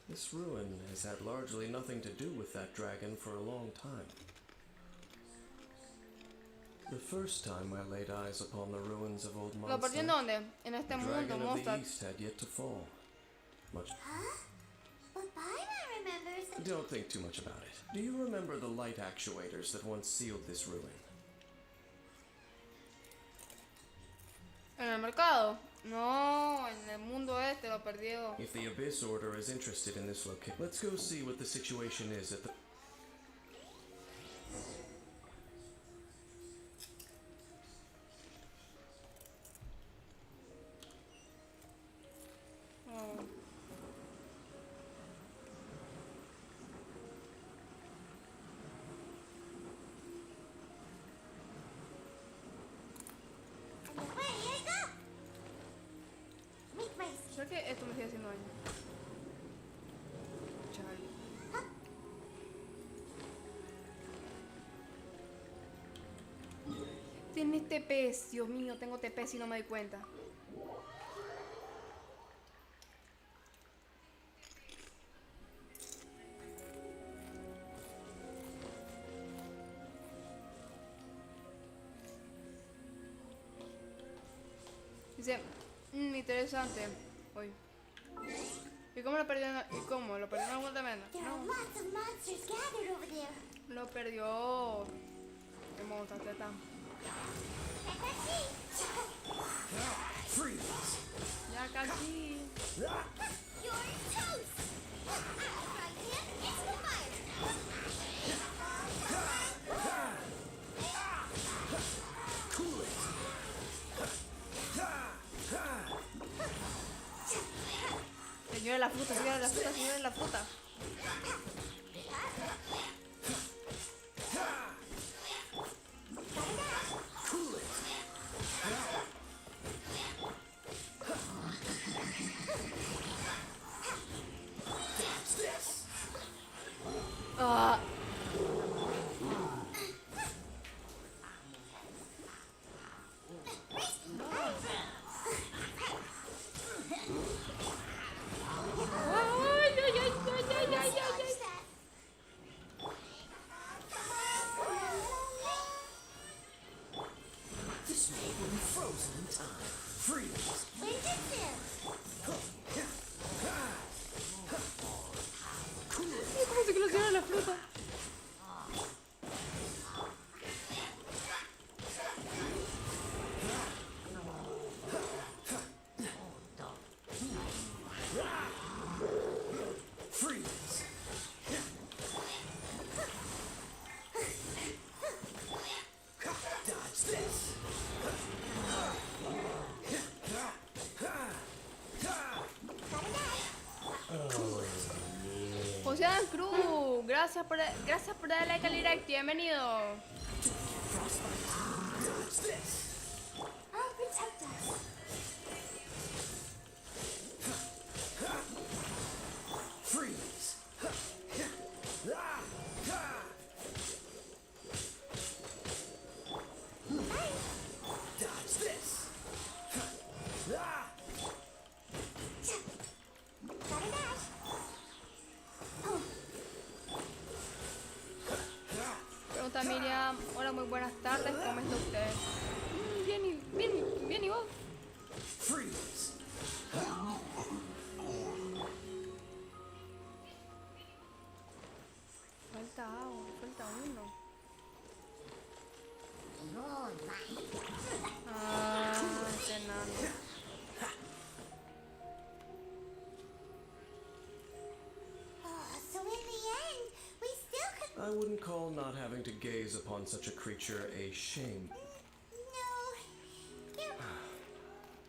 this ruin has had largely nothing to do with that dragon for a long time. The first time I laid eyes upon the ruins of old ¿Lo perdió en Mondstadt, dónde? En este the mundo, dragon of the Mondstadt. East had yet to fall. Much. Huh? But Paimon remembers... Don't think too much about it. Do you remember the light actuators that once sealed this ruin? ¿En el mercado? No, en el mundo este lo perdió. If the Abyss Order is interested in this location, let's go see what the situation is at the... Oh. And away I go! Make my Creo que esto me sigue haciendo daño. Chale. Tienes TPs, Dios mío, tengo TPs y no me doy cuenta. Dice, interesante. Uy. ¿Y cómo lo perdió? ¿Y cómo? ¿Lo perdió en alguna tremenda? There are No, lots of monsters gathered over there. lo perdió. Qué monstruo, teta. Freeze! Ya casi. You're toast! Right here, it's the fire! Cool it! Señora de la fruta, señora de la fruta, señora de la fruta. Cool it! Dodge this! Ah. Ay, ay, ay, ay, ay, ay, ay, ay. This world will be frozen in time. Freeze! Where's it there? ¿Cómo se que lo señora de la fruta? Freeze! Dodge this! Ocean Cruz, gracias por darle like al directo, bienvenido. Dodge this! I'll protect us. Freeze! Dodge this! Gotta dash. Oh, Pregunta Miriam, hola, muy buenas tardes, ¿cómo está usted? Bien y vos. Freeze! Falta agua, falta uno. Ah, este enano. so in the end, we still could. I wouldn't call not having to gaze upon such a creature a shame. No. You're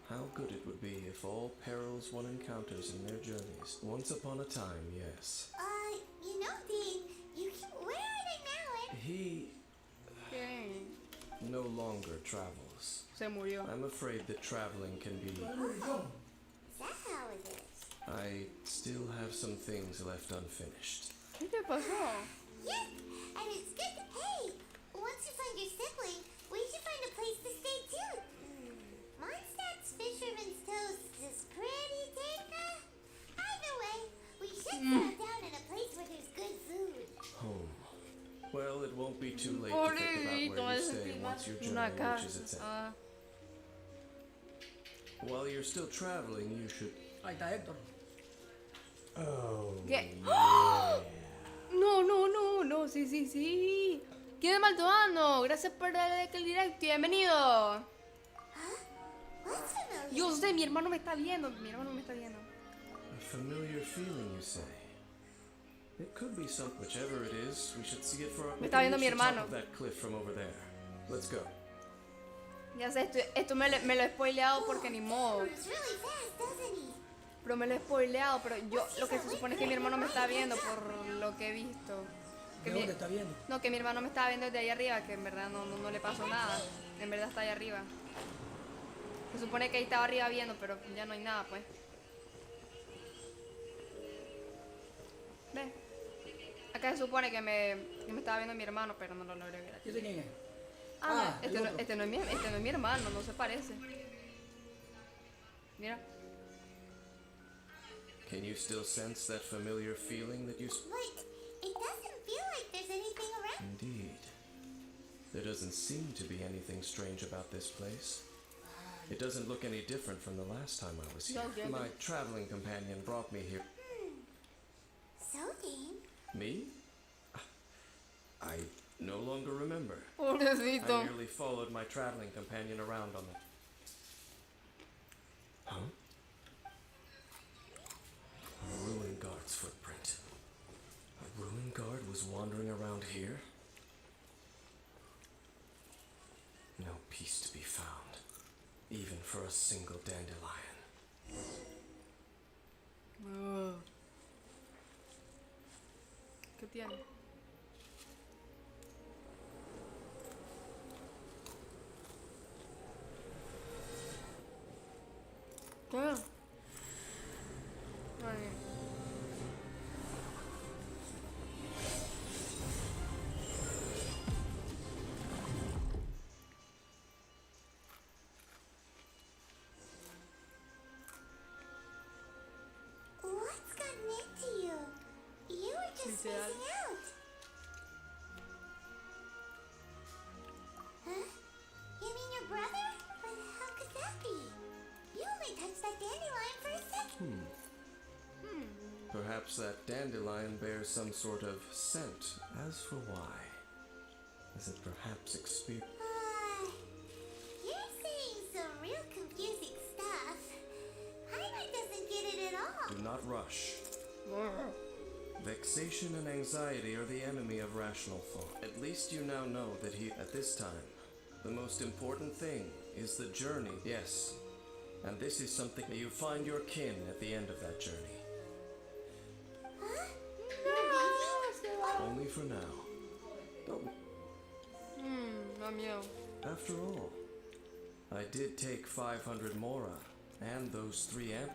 How good it would be if all perils one encounters in their journeys. Once upon a time, yes. you know, Dean, you can. Where are they now? He ¿Quién? no longer travels. Se murió. I'm afraid that traveling can be... Is that how it is? I still have some things left unfinished. ¿Qué te pasó? Yes, and it's good. Hey, once you find your sibling, we should find a place to stay too. Mondstadt's Fisherman's Toast is pretty tasty. Either way, we should settle down in a place where there's good food. Home. Well, it won't be too late to think about where you stay once your Una journey reaches its casa. end. While you're still traveling, you should... Ahí está Héctor. ¿Qué? No, sí. ¿Quién es Maldonado? Gracias por darle like al directo y bienvenido. What's familiar? Yo sé, mi hermano me está viendo. Mi hermano me está viendo. A familiar feeling, you say? It could be some, whichever it is. We should see it for. Me está viendo reach mi the top hermano. of that cliff from over there. Let's go. Ya sé, esto me lo he spoileado porque ni modo. Moves really fast, doesn't he? Pero me lo he spoileado, pero yo lo que se supone es que mi hermano me está viendo por lo que he visto. ¿De mi- dónde está viendo? No, que mi hermano me estaba viendo desde ahí arriba, que en verdad no le pasó nada. En verdad está ahí arriba. Se supone que ahí estaba arriba viendo, pero ya no hay nada, pues. Ve. Acá se supone que me estaba viendo mi hermano, pero no lo logré ver. ¿Y ese quién es? Ah, no, el otro. este no es mi hermano, no se parece. Mira. Can you still sense that familiar feeling that you? But it doesn't feel like there's anything around. Indeed. There doesn't seem to be anything strange about this place. It doesn't look any different from the last time I was here. No, yeah, My but- traveling companion brought me here. So, Dane, Me? I no longer remember. Pobrecito. I merely followed my traveling companion around on the. Huh? A ruin guard's footprint. A ruin guard was wandering around here? No peace to be found, even for a single dandelion. ¿Qué tiene? ¿Qué? Ay. what's gotten into you? You were just Literal. spacing out. Huh? You mean your brother? But how could that be? You only touched that dandelion for a second. Perhaps that dandelion bears some sort of scent. As for why, is it perhaps experience? You're saying some real confusing stuff. Heimer doesn't get it at all. Do not rush. Vexation and anxiety are the enemy of rational thought. At least you now know that at this time, the most important thing is the journey. Yes, and this is something that you find your kin at the end of that journey. Huh? You're leaving? Only for now. Don't. Da miedo. After all, I did take 500 mora and those 3 amp.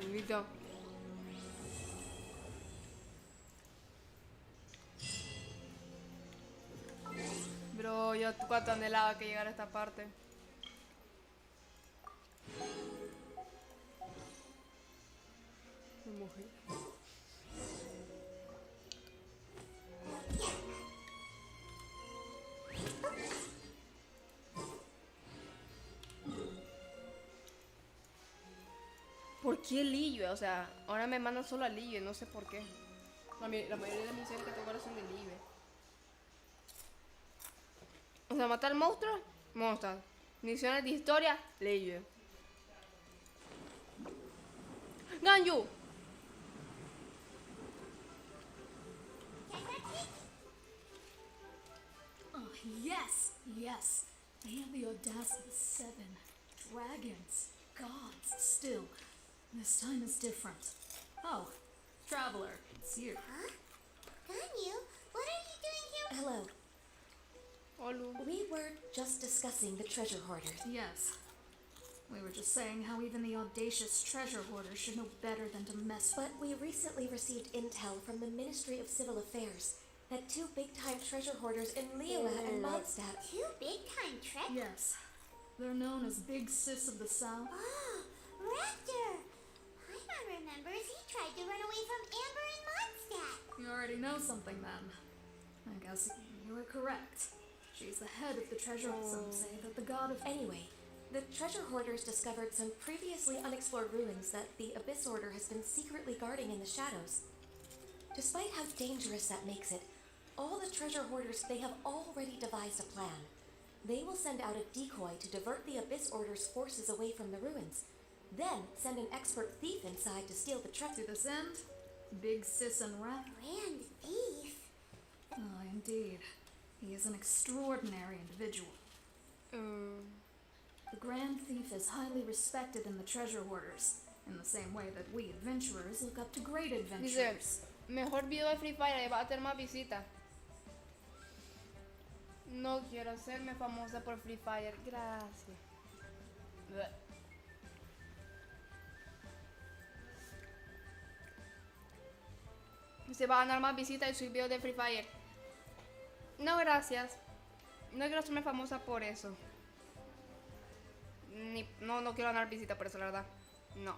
Bendito. Bro, yo cuánto anhelaba que llegara a esta parte. Me mojé. ¿Por qué Liyue? O sea, ahora me mandan solo a Liyue, no sé por qué. La mayoría de las misiones que tengo ahora son de Liyue. O sea, matar monstruos, monstruos. Misiones de historia, Liyue. Ganyu. Oh, yes, yes. They have the audacity. 7 dragons, gods, still. This time is different. Oh, traveler, it's you. Huh? Ganyu, what are you doing here? Hello. Olu. We were just discussing the treasure hoarders. Yes. We were just saying how even the audacious treasure hoarders should know better than to mess with. But we recently received intel from the Ministry of Civil Affairs that 2 big-time treasure hoarders in Liyue and Mondstadt. 2 big-time treasures. Yes. They're known as Big Sis of the South. Oh, Raptor! Heimer remembers he tried to run away from Amber and Mondstadt. You already know something then. I guess you were correct. She's the head of the treasure. Some say that the god of Anyway, the treasure hoarders discovered some previously unexplored ruins that the Abyss Order has been secretly guarding in the shadows. Despite how dangerous that makes it, all the treasure hoarders, they have already devised a plan. They will send out a decoy to divert the Abyss Order's forces away from the ruins. Then send an expert thief inside to steal the treasure. To this end, Big Sis and Wrath. Grand thief. Oh, indeed. He is an extraordinary individual. The Grand Thief is highly respected in the treasure hoarders, in the same way that we adventurers look up to great Dice, adventurers. mejor video de Free Fire, va a tener más visitas. No quiero hacerme famosa por Free Fire, gracias. Bleh. Se va a ganar más visitas y subir videos de Free Fire. No, gracias. No quiero hacerme famosa por eso. No quiero ganar visitas por eso, la verdad. No.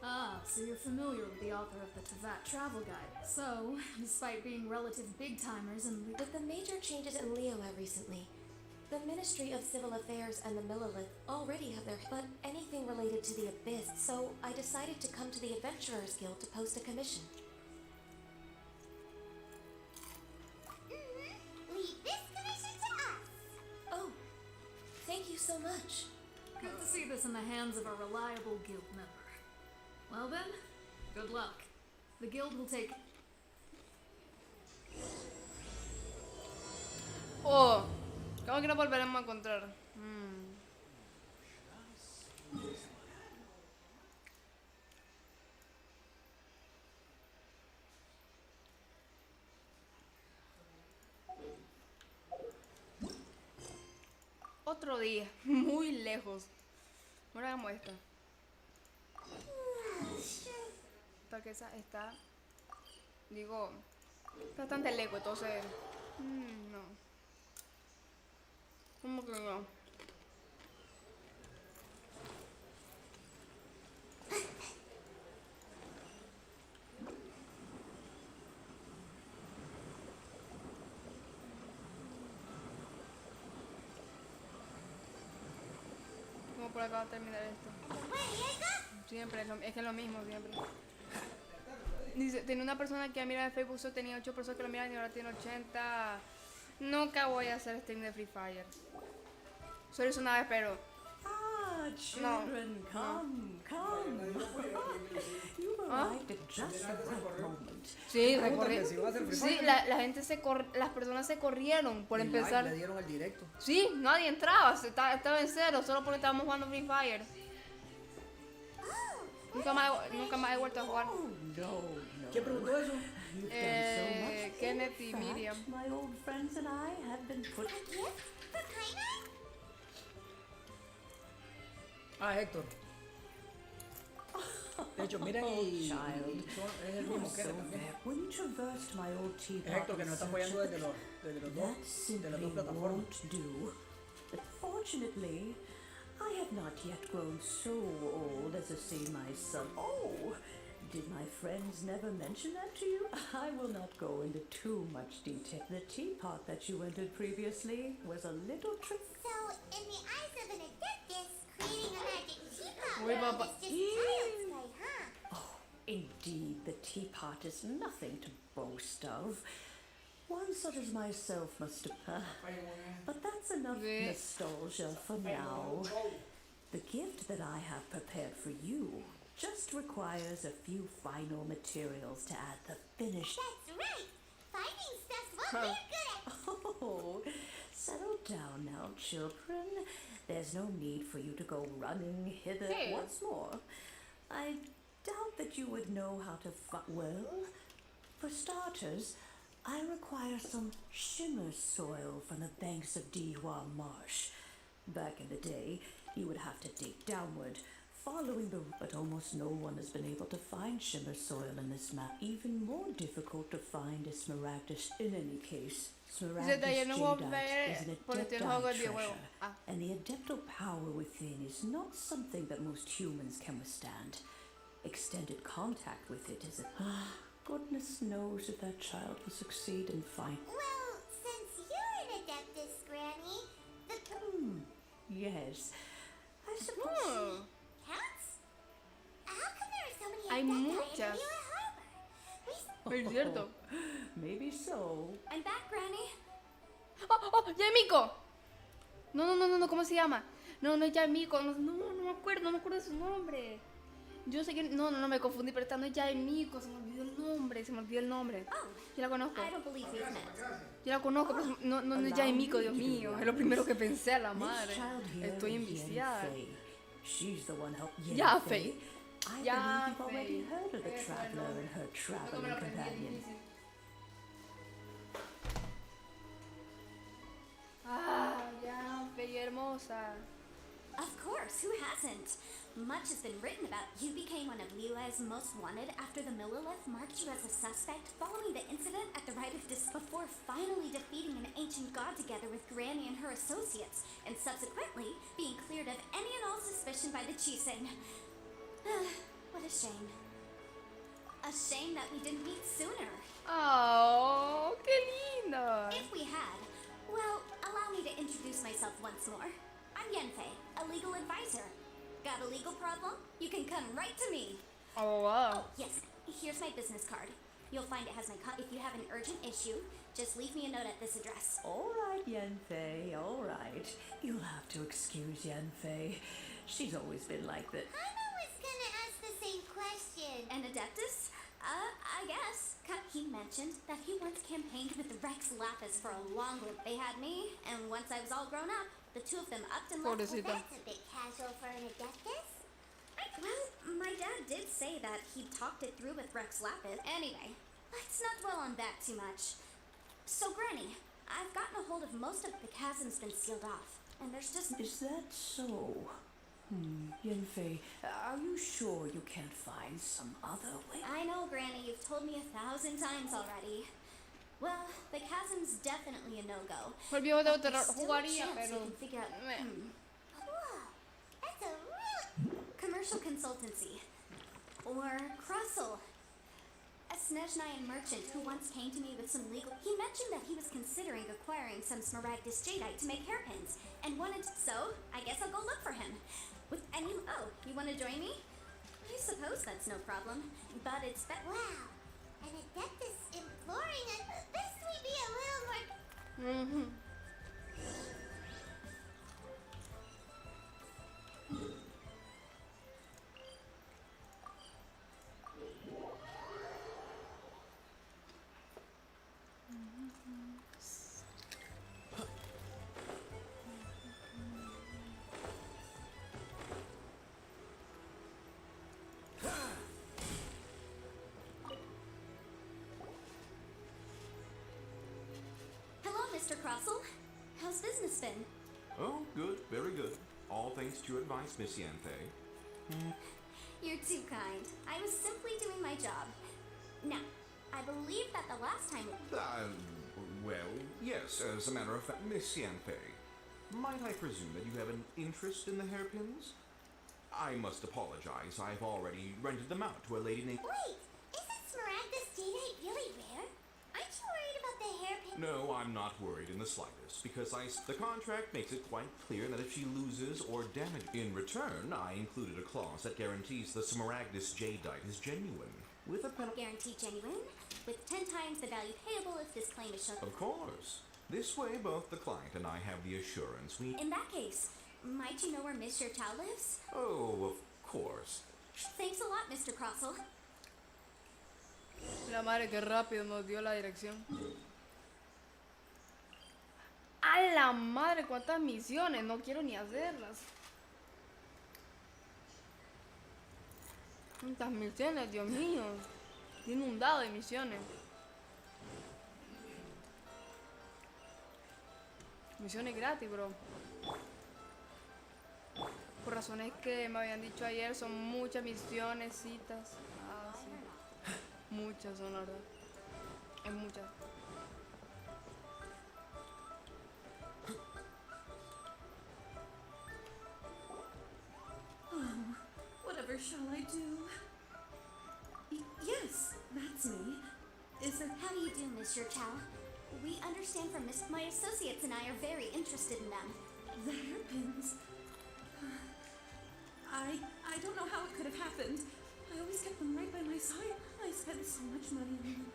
Ah, so you're familiar with the author of the Tevat Travel Guide. So, despite being relative big-timers and With the major changes in Liyue recently, the Ministry of Civil Affairs and the Millelith already have their... But anything related to the Abyss, so I decided to come to the Adventurers Guild to post a commission. Leave this commission to us. Oh, thank you so much. good to see this in the hands of a reliable guild member. Well then, good luck. The guild will take... Oh, ¿cómo que nos volveremos a encontrar? Otro día, muy lejos. Ahora hagamos esta. Porque esa está, digo, bastante lejos, entonces, no. ¿Cómo que no? ¿Cómo por acá va a terminar esto? Siempre, es que es lo mismo, siempre. Dice, tenía una persona que mira en Facebook, solo tenía 8 personas que lo miran y ahora tiene 80. Nunca voy a hacer stream de Free Fire. Solo hice una vez, pero... Ah, children, come. You've arrived at just the right moment. Sí, Pregúntate si va a ser Free sí, Fire. la gente las personas se corrieron por Y empezar. like le dieron el directo. Sí, nadie entraba, estaba en cero, solo porque estábamos jugando Free Fire. Nunca más he vuelto a jugar. Oh, no. ¿Quién preguntó eso? You've done so much. Kenneth y In fact, Miriam. my old friends and I have been put... A gift for Paimon? Ah, Héctor. De hecho, miren y child. es el You are mismo so que también. fair. When you traversed my old teapot Es Héctor que nos está in apoyando search desde of los that dos, de las simply dos plataformas. won't do. But fortunately, I have not yet grown so old as to see my son. Oh, did my friends never mention that to you? I will not go into too much detail. The teapot that you entered previously was a little trick. So, in the eyes of an adeptus, creating a magic teapot Wait, world Papa. is just child's play, huh? Oh, indeed, the teapot is nothing to boast of. One such as myself must have... But that's enough Yeah. nostalgia for now. The gift that I have prepared for you just requires a few final materials to add the finished... That's right. Finding stuff's what we're good at. Oh, settle down now, children. There's no need for you to go running hither Hey. once more. I doubt that you would know how to well, for starters, I require some shimmer soil from the banks of Dihua Marsh. Back in the day, you would have to dig downward, following the... But almost no one has been able to find shimmer soil in this map. Even more difficult to find is Smaragdus. In any case, Dice, de ayer Smaragdus no puedo Jadeite ver is an porque estoy en juego adeptite el videojuego. treasure, Ah. and the adeptal power within is not something that most humans can withstand. Extended contact with it is a... Goodness knows if that child will succeed in finding... Well, since you're an adeptus, Granny, the Yes, I suppose... Oh, counts? How come there are so many Hay adepti in muchas. Liyue Harbor? es cierto. Maybe so. I'm back, Granny. ¡Oh! ¡Yaimiko! No, ¿cómo se llama? No es Yaimiko. No me acuerdo de su nombre. Yo sé que. No, me confundí, pero esta no es Yaimiko. Se me olvidó el nombre. Yo la conozco. I don't believe we've met. Yo la conozco, pero no es Yaimiko, Dios mío. Es lo primero que pensé a la This madre. child here Estoy is enviciada. Yanfei. She's the one helping Yanfei. I believe you've already Yanfei. heard of the Eso, traveler no. and her Esto me traveling lo aprendí, es companion. difícil. Yanfei, hermosa. Of course, who hasn't? Much has been written about you became one of Liu's most wanted after the Millilith marked you as a suspect following the incident at the Rite of before finally defeating an ancient god together with Granny and her associates, and subsequently being cleared of any and all suspicion by the Chisin. What a shame. A shame that we didn't meet sooner. Oh, qué lindo. If we had, well, allow me to introduce myself once more. I'm Yanfei, a legal advisor. Got a legal problem? You can come right to me. Oh, wow. Oh, yes, here's my business card. You'll find it has my If you have an urgent issue, just leave me a note at this address. All right, Yanfei, all right. You'll have to excuse Yanfei. She's always been like that. Hana was gonna ask the same question. And Adeptus? I guess. He mentioned that he once campaigned with the Rex Lapis for a long loop. They had me, and once I was all grown up, the two of them upped and left. Pobrecita. That's a bit casual for an Adeptus. Well, my dad did say that he talked it through with Rex Lapis. Anyway, let's not dwell on that too much. So, Granny, I've gotten a hold of most of the chasm's been sealed off, and there's just... Is that so? Yanfei, are you sure you can't find some other way? I know, Granny, you've told me 1,000 times already. Well, the chasm's definitely a no-go. El viejo de But there's terror still a jugaría, chance pero. we can figure out... Meh. Whoa, that's a real... Commercial consultancy. Or Crussell. A Snezhnayan merchant who once came to me with some legal... He mentioned that he was considering acquiring some Smaragdus jadeite to make hairpins, and wanted... So, I guess I'll go look for him. You want to join me? I suppose that's no problem, but it's... Wow, an Adeptus imploring us. Best we be a little more... Hello, Mr. Crossell. How's business been? Oh, good, very good. All thanks to your advice, Miss Yanfei. You're too kind. I was simply doing my job. Now, I believe that the last time... Well, yes, as a matter of fact, Miss Yanfei. Might I presume that you have an interest in the hairpins? I must apologize. I've already rented them out to a lady named... Wait, isn't Smaragdus jadeite really rare? Aren't you worried about the hairpin? No, I'm not worried in the slightest, because the contract makes it quite clear that if she loses or damages... In return, I included a clause that guarantees the Smaragdus jadeite is genuine, with a penalty... Guaranteed genuine, with 10 times the value payable if this claim is shown... Of course. This way, both the client and I have the assurance we... In that case, might you know where Monsieur Chow lives? Oh, of course. Thanks a lot, Mr. Crossell. La madre, qué rápido nos dio la dirección. A la madre, cuántas misiones. No quiero ni hacerlas. Cuántas misiones, Dios mío. Estoy inundado de misiones. Misiones gratis, bro. Por razones que me habían dicho ayer, son muchas misiones, citas. Ah, sí. Muchas son, la verdad. Es muchas. Oh, whatever shall I do? Yes, that's me. Is it... How do you do, Monsieur Chow? We understand from my associates and I are very interested in them. The hairpins. I don't know how it could have happened. I always kept them right by my side. I spent so much money on them.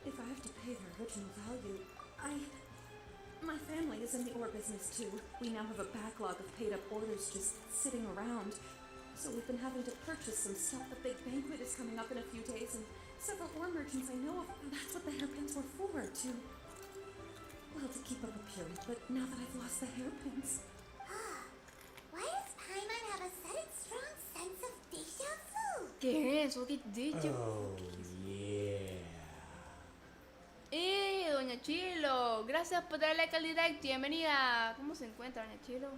If I have to pay their original value, My family is in the ore business too. We now have a backlog of paid-up orders just sitting around. So we've been having to purchase some stuff. The big banquet is coming up in a few days, and several ore merchants I know of, that's what the hairpins were for, to keep up appearance. But now that I've lost the hairpins... Why does Paimon have a sudden strong sense of deja vu? ¿Qué es eso? ¿Qué dicho? Oh, yeah. Doña Chilo, gracias por darle like al direct. Bienvenida. ¿Cómo se encuentra, Doña Chilo?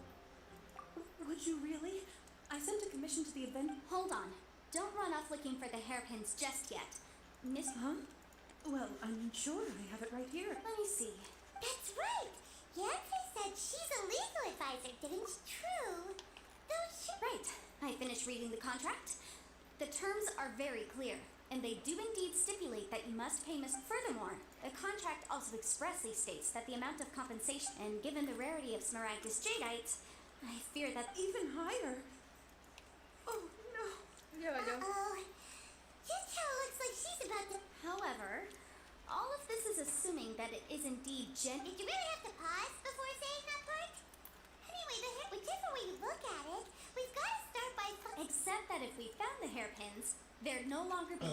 Would you really? I sent a commission to the event. Hold on. Don't run off looking for the hairpins just yet. Miss... Huh? Well, I'm sure I have it right here. Let me see. That's right. Yanfei said she's a legal advisor, didn't she? True. Though she... Right. I finished reading the contract. The terms are very clear, and they do indeed stipulate that you must pay Miss... Furthermore, the contract also expressly states that the amount of compensation, and given the rarity of Smaragdus jadeite, I fear that... Even higher? Oh, no. Uh-oh. Yucho looks like she's about to... However, all of this is assuming that it is indeed Did you really have to pause before saying that part? Anyway, whichever way you look at it, we've got to start by... Except that if we found the hairpins, they'd no longer be...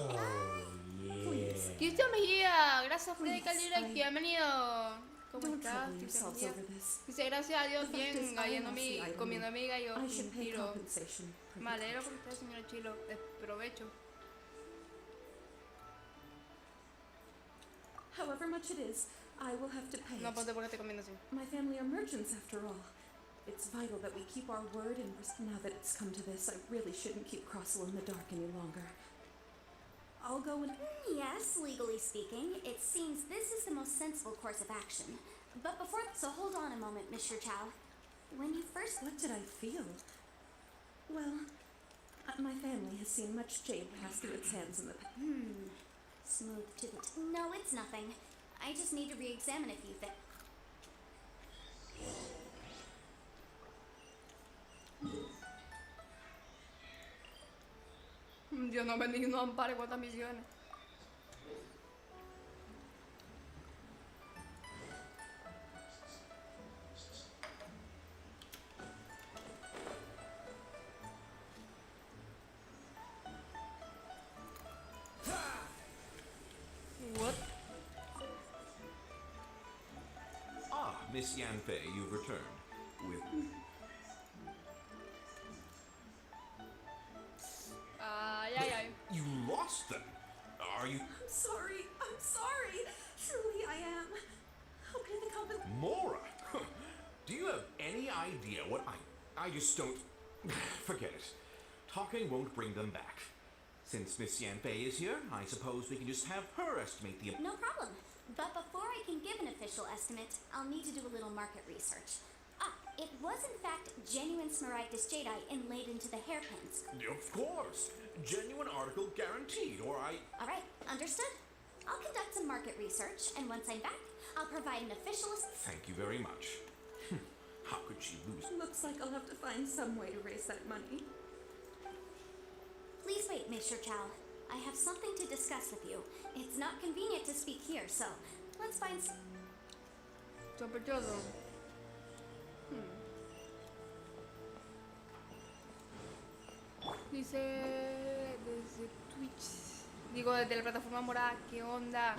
Please. Cristian Mejía, gracias por darle like al direct. I- Bienvenido. ¿Cómo Don't estás, trouble Cristian yourselves Mejía? over this. Dice, gracias a Dios, The fact is, bien, I cayendo am mi, the comiendo amiga yo I un should pay tiro. compensation. Me alegro por usted, señora Chilo. Provecho. However much it is, I will have to pay No, it. ponte porque estoy comiendo así. My family are merchants after all. It's vital that we keep our word, and now that it's come to this, I really shouldn't keep Crossel in the dark any longer. I'll go and... Yes, legally speaking, it seems this is the most sensible course of action. But before... So hold on a moment, Mr. Chow. When you first... What did I feel? Well, my family has seen much jade pass through its hands in the past. Smooth to the... No, it's nothing. I just need to re-examine a few things. Dios nos bendiga y nos ampare cuántas misiones. What? Ah, Miss Yanfei, you've returned. With... Ay, ay, ay. You lost them! Are you... I'm sorry. Truly, I am. How can the company... Mora? Huh. Do you have any idea what I just don't... Forget it. Talking won't bring them back. Since Miss Yanfei is here, I suppose we can just have her estimate the... No problem. But before I can give an official estimate, I'll need to do a little market research. It was in fact genuine Smaragdus jadeite inlaid into the hairpins. Of course. Genuine article guaranteed, or I... All right, understood. I'll conduct some market research, and once I'm back, I'll provide an official... Thank you very much. How could she lose? Looks like I'll have to find some way to raise that money. Please wait, Mr. Chow. I have something to discuss with you. It's not convenient to speak here, so let's find... Sospechoso. Dice desde Twitch. Digo, desde la plataforma morada, ¿qué onda?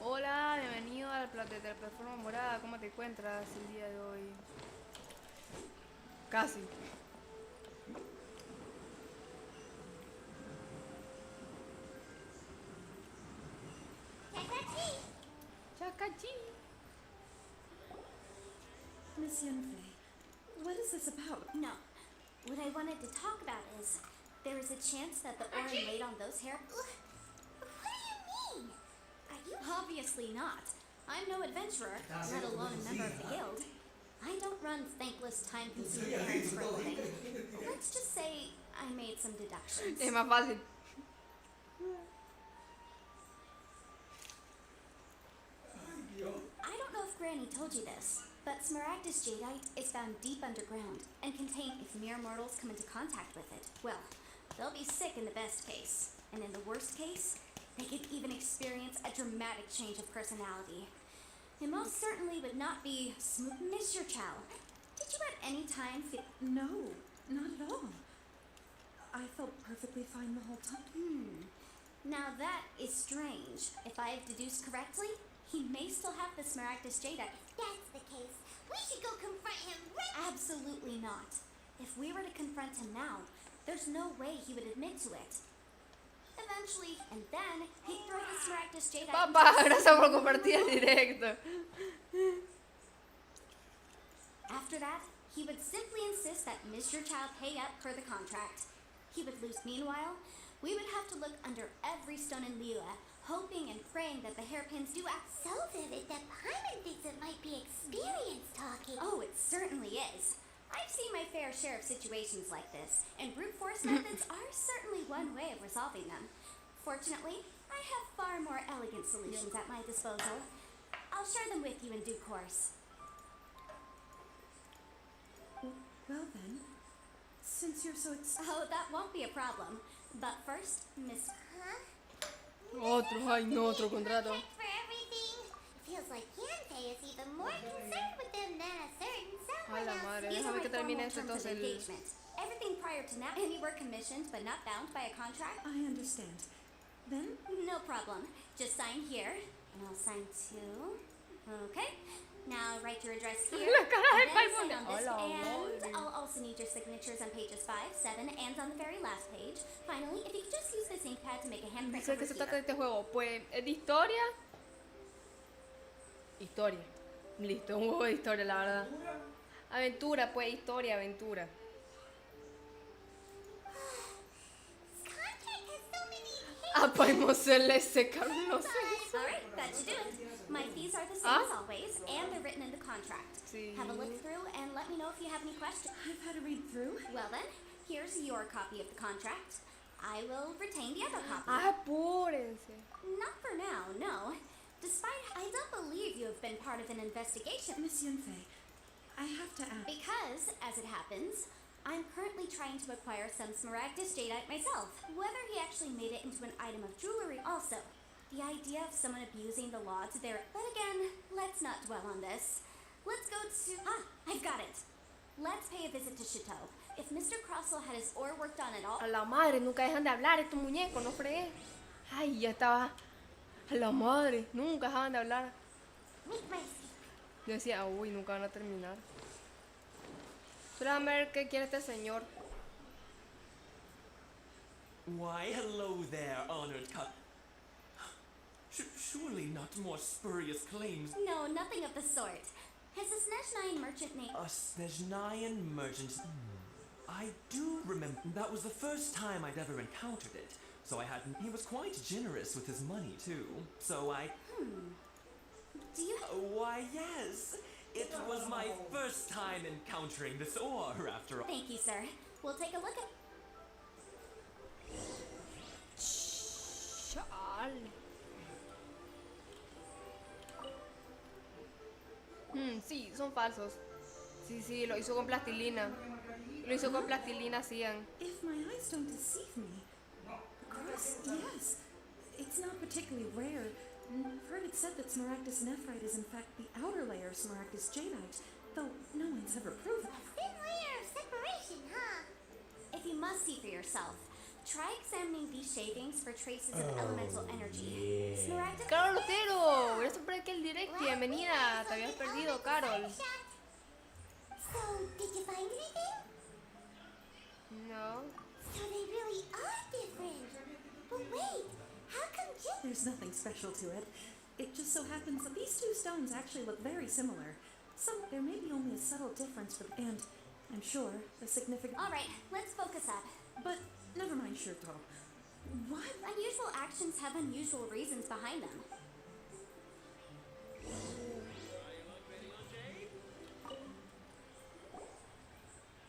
Hola, bienvenido a desde la plataforma morada. ¿Cómo te encuentras el día de hoy? Casi. Chacachi. Miss Yanfei, what is this about? No. What I wanted to talk about is, there is a chance that the ore laid on those hair... What do you mean? Are you... Obviously not. I'm no adventurer, let alone a member of the guild. I don't run thankless, time-consuming errands for a living. Let's just say I made some deductions. Es más fácil. I don't know if Granny told you this, but Smaragdus jadeite is found deep underground and contained if mere mortals come into contact with it. Well, they'll be sick in the best case, and in the worst case, they could even experience a dramatic change of personality. It most certainly would not be Mr. Chow. Did you at any time feel... No, not at all. I felt perfectly fine the whole time. Now that is strange. If I have deduced correctly, he may still have the Smaragdus Jadeite. If that's the case, we should go confront him right. Absolutely not. If we were to confront him now, there's no way he would admit to it. Eventually, and then, he'd throw the Smaragdus Jadeite... Papá, gracias por compartir el directo. After that, he would simply insist that Mr. Chow pay up per the contract. He would lose. Meanwhile, we would have to look under every stone in Liyue, hoping and praying that the hairpins do act So vivid that Paimon thinks it might be experience talking. Oh, it certainly is. I've seen my fair share of situations like this, and brute force methods are certainly one way of resolving them. Fortunately, I have far more elegant solutions at my disposal. I'll share them with you in due course. Well then, since you're so Oh, that won't be a problem. But first, Miss... Otro, ay no, otro contrato. For everything. Feels like Yanfei is even more concerned with them than a certain A someone la else. madre, These are déjame my que termine formal esto terms of entonces. engagement. Everything prior to now, any were commissioned but not bound by a contract. I understand. Then, No problem. Just sign here, and I'll sign too. Okay. Now write your address here. La cara de and then Paimon. sign on this, Hola, and madre. I'll also need your signatures on pages 5, 7, and on the very last page. Finally, if you could just use this ink pad to make a handprint Dice over que se trata de here. este juego. Pues, ¿es de historia? Historia. Listo, un juego de historia, la verdad. Aventura, pues, historia, aventura. Paimon se le secaron los sesos. Alright, that should do it. My fees are the same as always, and they're written in the contract. Sí. Have a look through and let me know if you have any questions. I've had a read through. Well then, here's your copy of the contract. I will retain the other copy. Apúrense. Not for now, no. Despite, I don't believe you have been part of an investigation. Miss Yunfei, I have to ask. Because, as it happens, I'm currently trying to acquire some Smaragdus Jadeite myself. Whether he actually made it into an item of jewelry also. The idea of someone abusing the law to their... But again, let's not dwell on this. Let's go to... I've got it. Let's pay a visit to Chateau. If Mr. Crossell had his ore worked on at all... A la madre, nunca dejan de hablar estos muñecos, no fregué. Ay, ya estaba. A la madre, nunca dejaban de hablar. Yo decía, uy, nunca van a terminar. Solo a ver qué quiere este señor. Why, hello there, honored surely not more spurious claims. No, nothing of the sort. Has a Snezhnine merchant named... A Snezhnine merchant. I do remember. That was the first time I'd ever encountered it. So I hadn't. He was quite generous with his money, too. So I. Do you... Why, yes. It was my first time encountering this ore, after all. Thank you, sir. We'll take a look at... Chale. Sí, son falsos. Sí, sí, lo hizo con plastilina. Lo hizo con plastilina, hacían. If my eyes don't deceive me, cross, yes. It's not particularly rare. I've heard it said that Smaragdus nephrite is in fact the outer layer of Smaragdus jadeite, though no one's ever proven. A thin layer of separation, huh? If you must see for yourself, try examining these shavings for traces of elemental energy. Smaragdus... Carol Otero, gracias por aquí el directo. Bienvenida, te habías perdido, Carol. So, did you find anything? No. So they really are different. But wait, how come There's nothing special to it. It just so happens that these two stones actually look very similar. So there may be only a subtle difference, and I'm sure a significant... Alright, let's focus up. But never mind, Shurto. What? Unusual actions have unusual reasons behind them.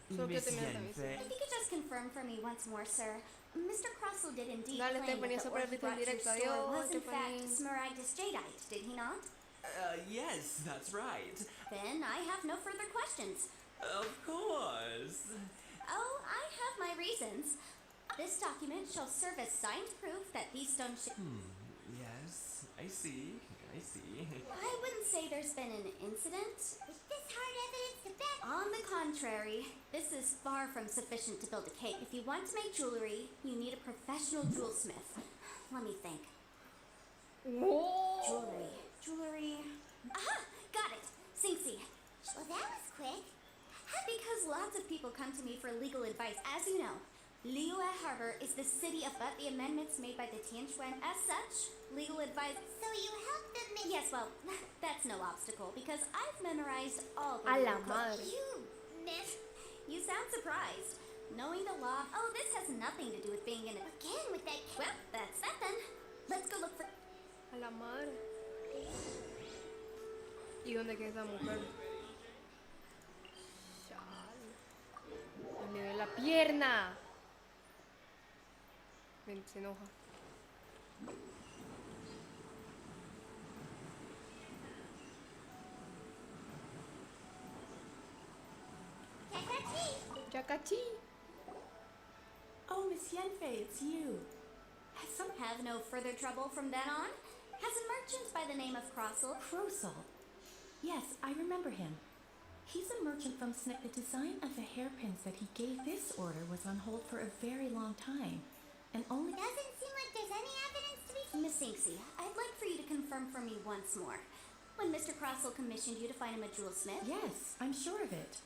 Miss Yenfei. If you could just confirm for me once more, sir. Mr. Crossell did indeed Dale, claim Stephanie, that eso the para ore he el brought to your directo. store Adiós, was in fact Stephanie. Smaragdus jadeite, did he not? Yes, that's right. Then I have no further questions. Of course. Oh, I have my reasons. This document shall serve as signed proof that these stones should... Yes, I see. I I see. I wouldn't say there's been an incident. Is this hard evidence to back? On the contrary, this is far from sufficient to build a cake. If you want to make jewelry, you need a professional jewelsmith. Let me think. Whoa. Jewelry. Aha! Got it! Sinxi. Well, that was quick. Because lots of people come to me for legal advice, as you know. Liyue Harbor is the city of but the amendments made by the Tianquan. As such, legal advice. So you helped them make... Yes, well, that's no obstacle because I've memorized all the A la legal codes. madre. You sound surprised. Knowing the law. Oh, this has nothing to do with being in a... Again with that... Well, that's that then. Let's go look for... A la madre. ¿Y dónde queda esa mujer? Chale. Le doy la pierna. Ven, se enoja. Chakachi. Oh, Miss Yenfei, it's you. Have no further trouble from then on? Has a merchant by the name of Crossel. Crosal. Yes, I remember him. He's a merchant from Snick. The design of the hairpins that he gave this order was on hold for a very long time. And only... Doesn't seem like there's any evidence to be... Miss Sinxi, I'd like for you to confirm for me once more. When Mr. Crossel commissioned you to find him a jewelsmith? Yes, I'm sure of it.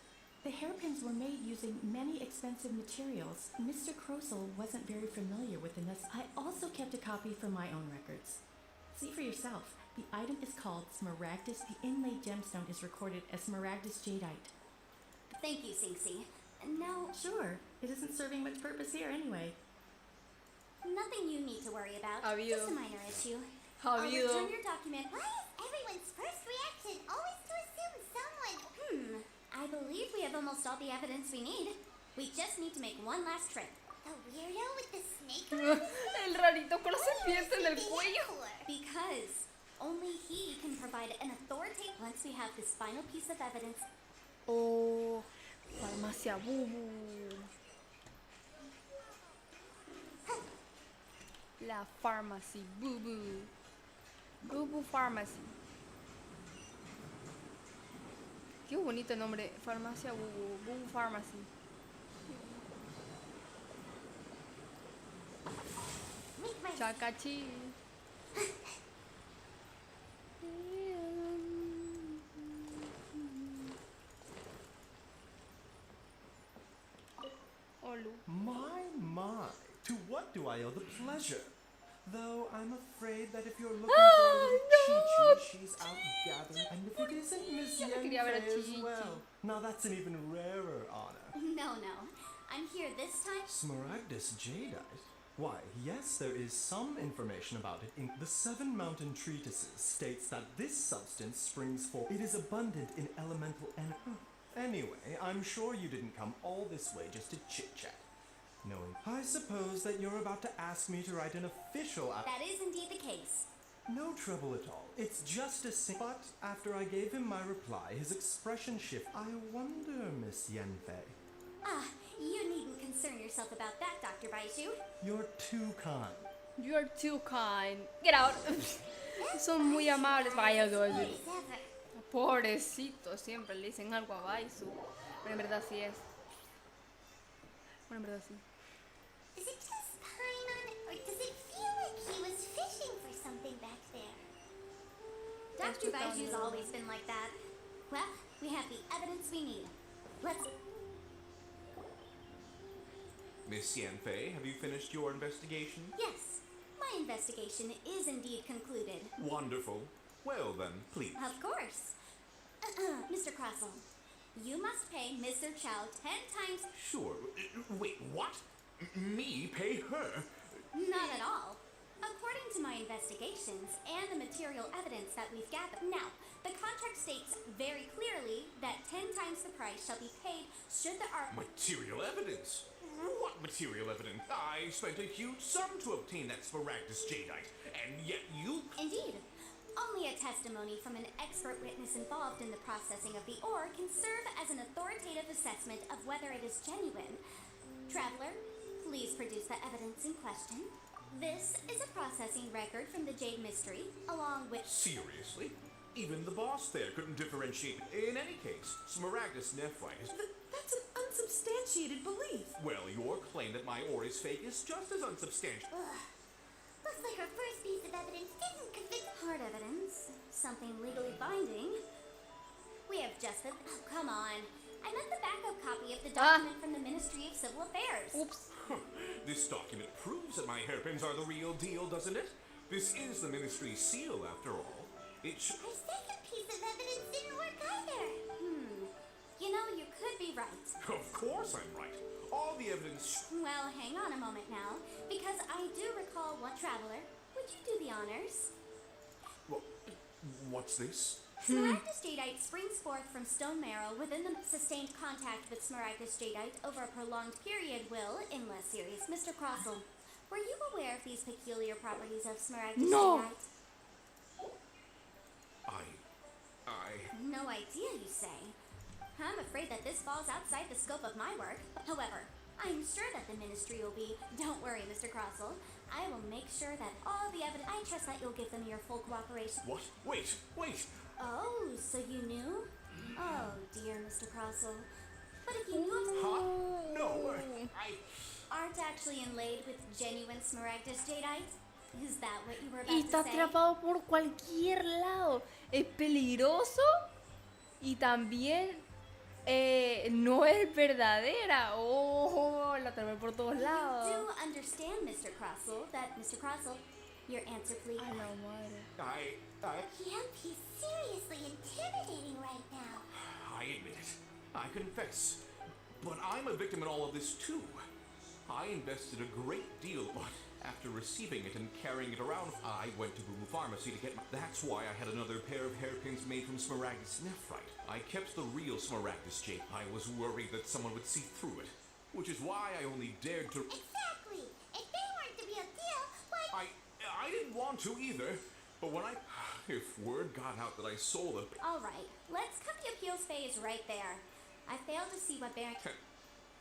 The hairpins were made using many expensive materials. Mr. Crosel wasn't very familiar with the I also kept a copy for my own records. See for yourself. The item is called Smaragdus. The inlaid gemstone is recorded as Smaragdus jadeite. Thank you, Sinxi. Now... Sure. It isn't serving much purpose here anyway. Nothing you need to worry about. Habido. Just a minor issue. Habido. I'll return your document. Why is everyone's first reaction always to assume someone... I believe we have almost all the evidence we need. We just need to make one last trip. The weirdo with the snake around his neck? El rarito con la serpiente en el cuello. Because only he can provide an authoritative... Once we have this final piece of evidence... Oh, farmacia Bubu. La pharmacy Bubu. Bubu Pharmacy. Qué bonito nombre, farmacia Bubu. Bubu Pharmacy. Chakachi. Olu. My, to what do I owe the pleasure? Though I'm afraid that if you're looking for a little Chi-Chi, she's out gathering. And if it isn't Miss Yenfei as well. Now that's an even rarer honor. No. I'm here this time. Smaragdus jadeite? Why, yes, there is some information about it. In the Seven Mountain Treatises states that this substance springs forth. It is abundant in elemental energy. Anyway, I'm sure you didn't come all this way just to chit-chat. Knowing, I suppose that you're about to ask me to write an official That is indeed the case. No trouble at all. It's just a But after I gave him my reply, his expression shifted. I wonder, Miss Yenfei. You needn't concern yourself about that, Dr. Baiju. You're too kind. You're too kind. Get out. Son muy amables. Vaya, pobrecito, siempre le dicen algo a Baisu. Pero en verdad sí es. Bueno, en verdad sí. Is it just Paimon, or does it feel like he was fishing for something back there? Dr. Baiju's always been like that. Well, we have the evidence we need. Let's... Miss Yanfei, have you finished your investigation? Yes, my investigation is indeed concluded. Wonderful. Well then, please. Of course. Mr. Crossel, you must pay Mr. Chow 10 times... Sure. Wait, what? Me pay her? Not at all. According to my investigations and the material evidence that we've gathered... Now, the contract states very clearly that 10 times the price shall be paid should the art... Material evidence? What material evidence? I spent a huge sum to obtain that Smaragdus jadeite, and yet you... Indeed. Only a testimony from an expert witness involved in the processing of the ore can serve as an authoritative assessment of whether it is genuine. Traveler, please produce the evidence in question. This is a processing record from the Jade Mystery, along with... Seriously? Even the boss there couldn't differentiate. In any case, Smaragdus Nephrite is... That's an unsubstantiated belief. Well, your claim that my ore is fake is just as unsubstantiated. Looks like our first piece of evidence didn't convince. Hard evidence. Something legally binding. We have just the... Oh, come on. I meant the backup copy of the document from the Ministry of Civil Affairs. Oops. This document proves that my hairpins are the real deal, doesn't it? This is the Ministry's seal, after all. It should... Our second piece of evidence didn't work either. You know, you could be right. Of course I'm right. All the evidence... Well, hang on a moment now, because I do recall one traveler. Would you do the honors? Well, what's this? Smaragdus Jadeite springs forth from stone marrow within the sustained contact with Smaragdus Jadeite over a prolonged period will, in less serious, Mr. Crossell. Were you aware of these peculiar properties of Smaragdus Jadeite? No idea, you say? I'm afraid that this falls outside the scope of my work. However, I'm sure that the ministry will be... Don't worry, Mr. Crossell. I will make sure that all the evidence... I trust that you'll give them your full cooperation. What? Wait! Oh, so you knew? Oh, dear Mr. Crossell. But if you knew... Huh? No, I... Aren't actually inlaid with genuine Smaragdus Jadeite? Is that what you were Y about está to say? atrapado por cualquier lado. Es peligroso y también no es verdadera. Oh, la atrapé por todos lados. You do understand, Mr. Crossell, that Mr. Crossell, your answer, please. Ay, la madre. He's seriously intimidating right now. I admit it. I confess. But I'm a victim in all of this, too. I invested a great deal, but after receiving it and carrying it around, I went to Boom Pharmacy to get my... That's why I had another pair of hairpins made from Smaragdus Nephrite. I kept the real Smaragdus Jade. I was worried that someone would see through it, which is why I only dared to... Exactly. If they weren't the real deal, why... I didn't want to either, but when I... If word got out that I sold it... All right, let's cut the appeals phase right there. I failed to see what bearing...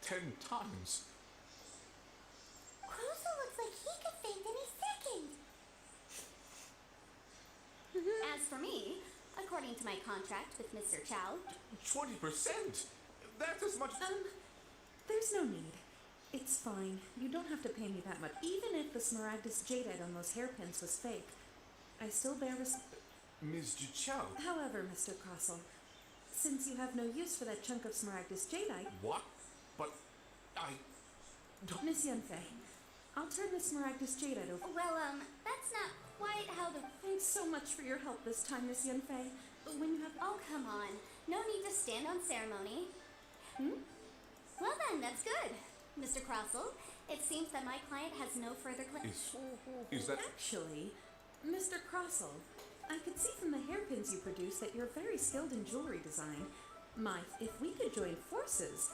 10 times. Crossell looks like he could faint any second. As for me, according to my contract with Mr. Chow... 20%? That's as much... There's no need. It's fine. You don't have to pay me that much. Even if the Smaragdus Jadeite on those hairpins was fake, I still bear Ms. Chow. However, Mr. Crossell, since you have no use for that chunk of Smaragdus Jadeite... What? But I... Miss Yunfei, I'll turn the Smaragdus Jadeite over. Well, that's not quite how the... Thanks so much for your help this time, Miss Yunfei. When you have... Oh, come on. No need to stand on ceremony. Well then, that's good. Mr. Crossell, it seems that my client has no further claims. Is that... Actually, Mr. Crossell, I could see from the hairpins you produce that you're very skilled in jewelry design. If we could join forces...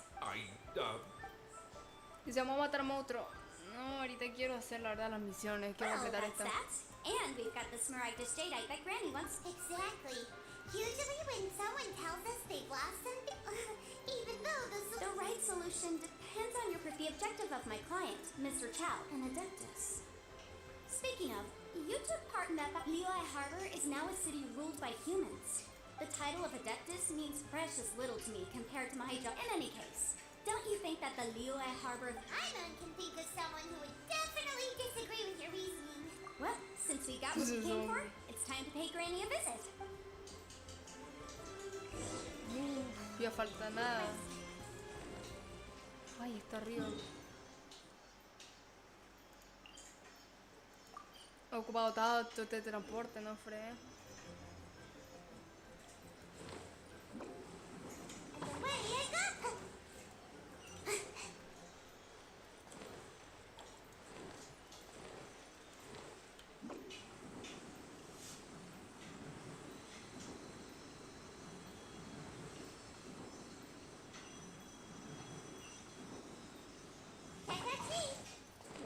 Dice, vamos a matar monstruo. No, ahorita quiero hacer la verdad las misiones. Quiero Well, completar that's esta. that. And we've got the Smaragdus Jadeite that Granny wants. Exactly. Usually when someone tells us they've lost something, even though The right solution depends on the objective of my client, Mr. Chow, an adeptus. Speaking of, you took part in that... Liyue Harbor is now a city ruled by humans. The title of adeptus means precious little to me compared to my job. In any case, don't you think that the Liyue Harbor... Ainon can think of someone who would definitely disagree with your reasoning. Well, since we got what we came for, it's time to pay Granny a visit. Ya falta nada. Ay, está arriba. He ocupado tanto este transporte, no fregué.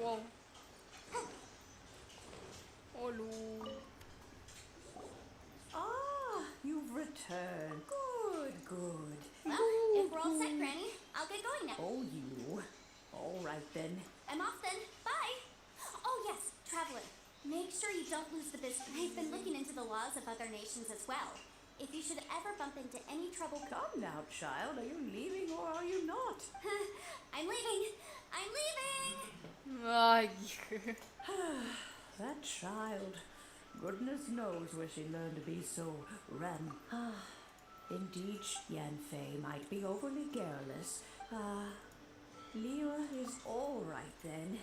Wow. Olu. Ah, you've returned. Good. Well, if we're all set, Granny, I'll get going now. Oh, you. All right, then. I'm off then. Bye. Oh, yes. Make sure you don't lose the business. I've been looking into the laws of other nations as well. If you should ever bump into any trouble... Come now, child. Are you leaving or are you not? I'm leaving! I'm leaving! Ay. That child. Goodness knows where she learned to be so Indeed, Yanfei might be overly garrulous. Leo is all right then.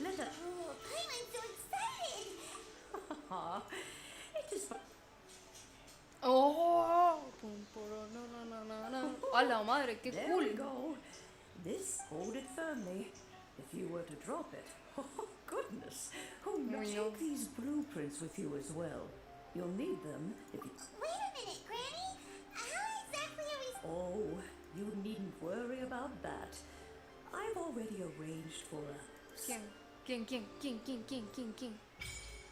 Let her... Oh, I'm so excited! It is... Oh, pum, poro, no, no, no, no, no. A la madre, qué There cool. we go. This, hold it firmly. If you were to drop it. Oh, goodness. Oh, no. Take these blueprints with you as well. You'll need them if you... Wait a minute, Granny! How exactly are we... Oh, you needn't worry about that. I've already arranged for a... ¿Quién?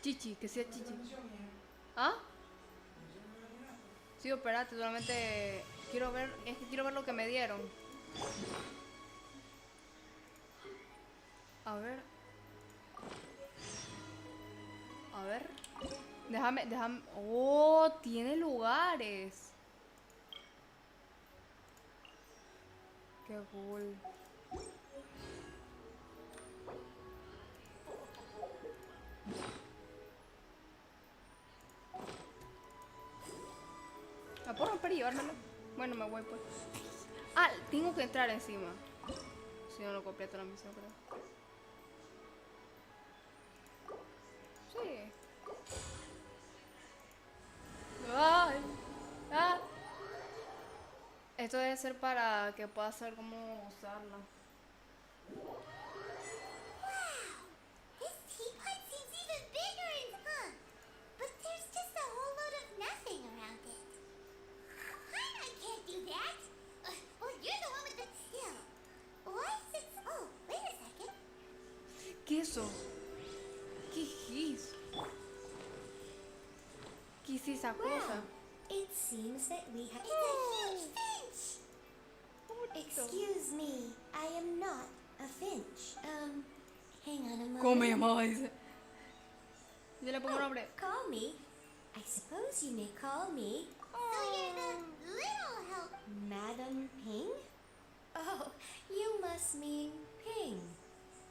Chichi, que sea Chichi. ¿Ah? Sí, espérate, solamente quiero ver, es que quiero ver lo que me dieron. A ver. Déjame. Oh, tiene lugares. Qué cool. ¿La puedo romper y llevármelo? Bueno, me voy pues. Ah, tengo que entrar encima. Si no lo completo la misión, creo. Sí. Ay. Ah. Esto debe ser para que pueda saber cómo usarla. This teapot seems even bigger and but there's just a whole load of nothing around it. I can't do that. Well, you're the one with the still. Why is it... Oh, wait a second. ¿Qué es eso? ¿Qué es? ¿Qué es esa cosa? It seems that we have... It's a huge finch! Excuse me, I am not a finch. Hang on a moment. Come, mamá dice. Yo le pongo un nombre. Call me. I suppose you may call me... So you're the little help... Madam Ping? Oh, you must mean Ping.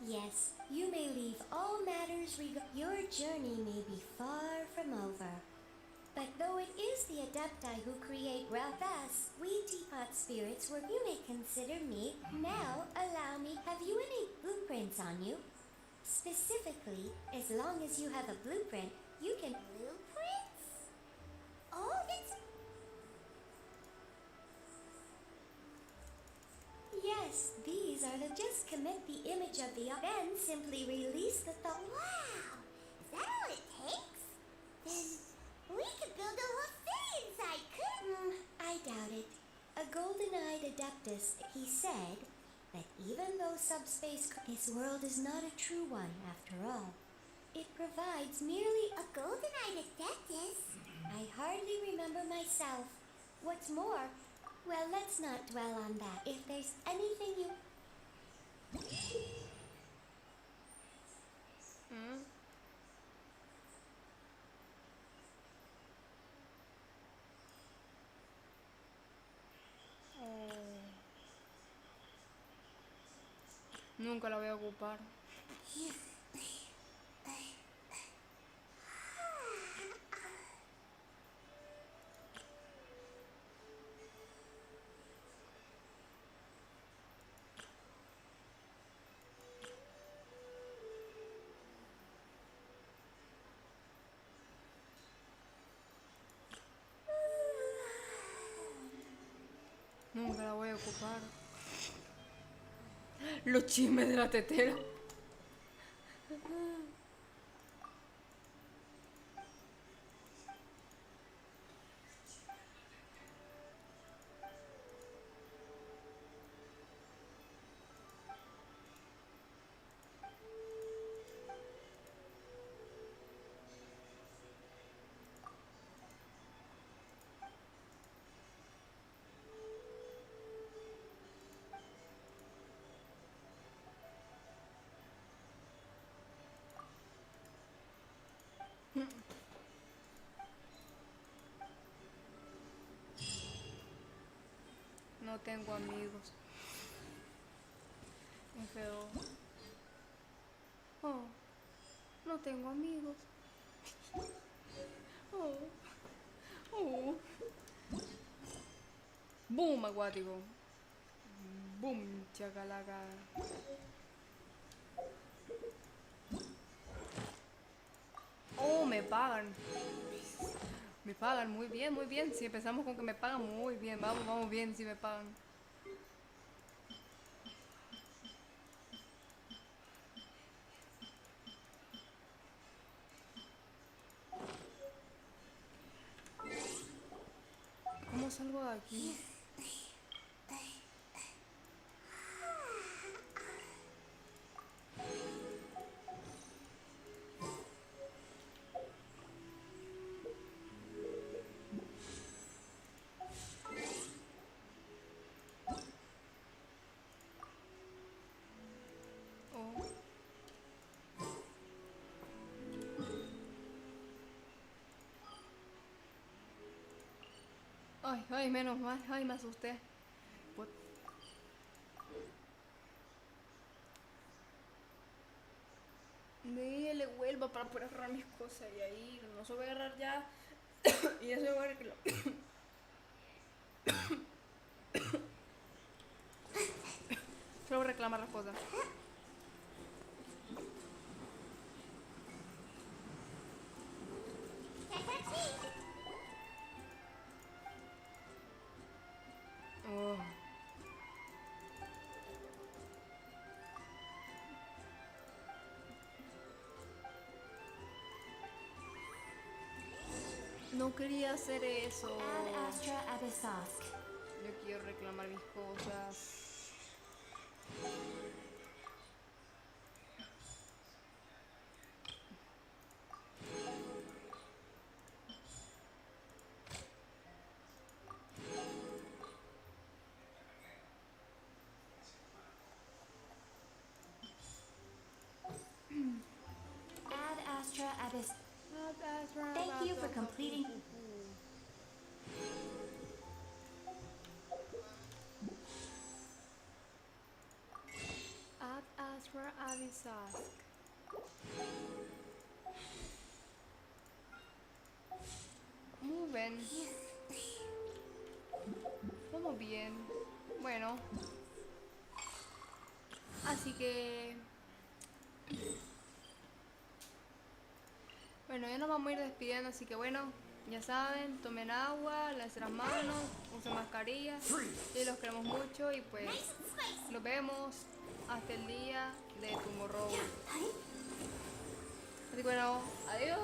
Yes, you may leave all matters your journey may be far from over. But though it is the Adepti who create Gracias, we teapot spirits were you may consider me. Now, allow me, have you any blueprints on you? Specifically, as long as you have a blueprint, you can... Blueprints? Oh, that's... Yes, these are the just commit the image of the then simply release the thought. Wow! Is that all it takes? Then we could build a whole city inside, couldn't we? I doubt it. A golden-eyed adeptus, he said that even though subspace, this world is not a true one after all. It provides merely a golden-eyed adeptus. I hardly remember myself. What's more, well, let's not dwell on that. If there's anything you... Nunca la voy a ocupar. Nunca la voy a ocupar. Los chismes de la tetera. no tengo amigos. Es feo. Oh, no tengo amigos. Oh, oh. Boom, acuático. Boom, chacalaca. Oh, me pagan. Me pagan muy bien, muy bien. Si empezamos con que me pagan muy bien. Vamos, vamos bien si me pagan. ¿Cómo salgo de aquí? Oh. Ay, ay, menos mal. Ay, me asusté. What? Le vuelvo para poder agarrar mis cosas y ahí no se voy a agarrar ya. Y eso voy a ver que lo. Solo reclamar las cosas. Oh. No quería hacer eso. Ad astra abysask. Yo quiero reclamar mis cosas. Ad astra abyss. Thank you for completing. Ad astra abysask. Muy bien. Vamos bien. Bueno. Así que... Bueno, ya nos vamos a ir despidiendo, así que bueno, ya saben, tomen agua, lávense las manos, usen mascarilla y los queremos mucho y pues nos vemos hasta el día de Tomorrow. Así que bueno, adiós.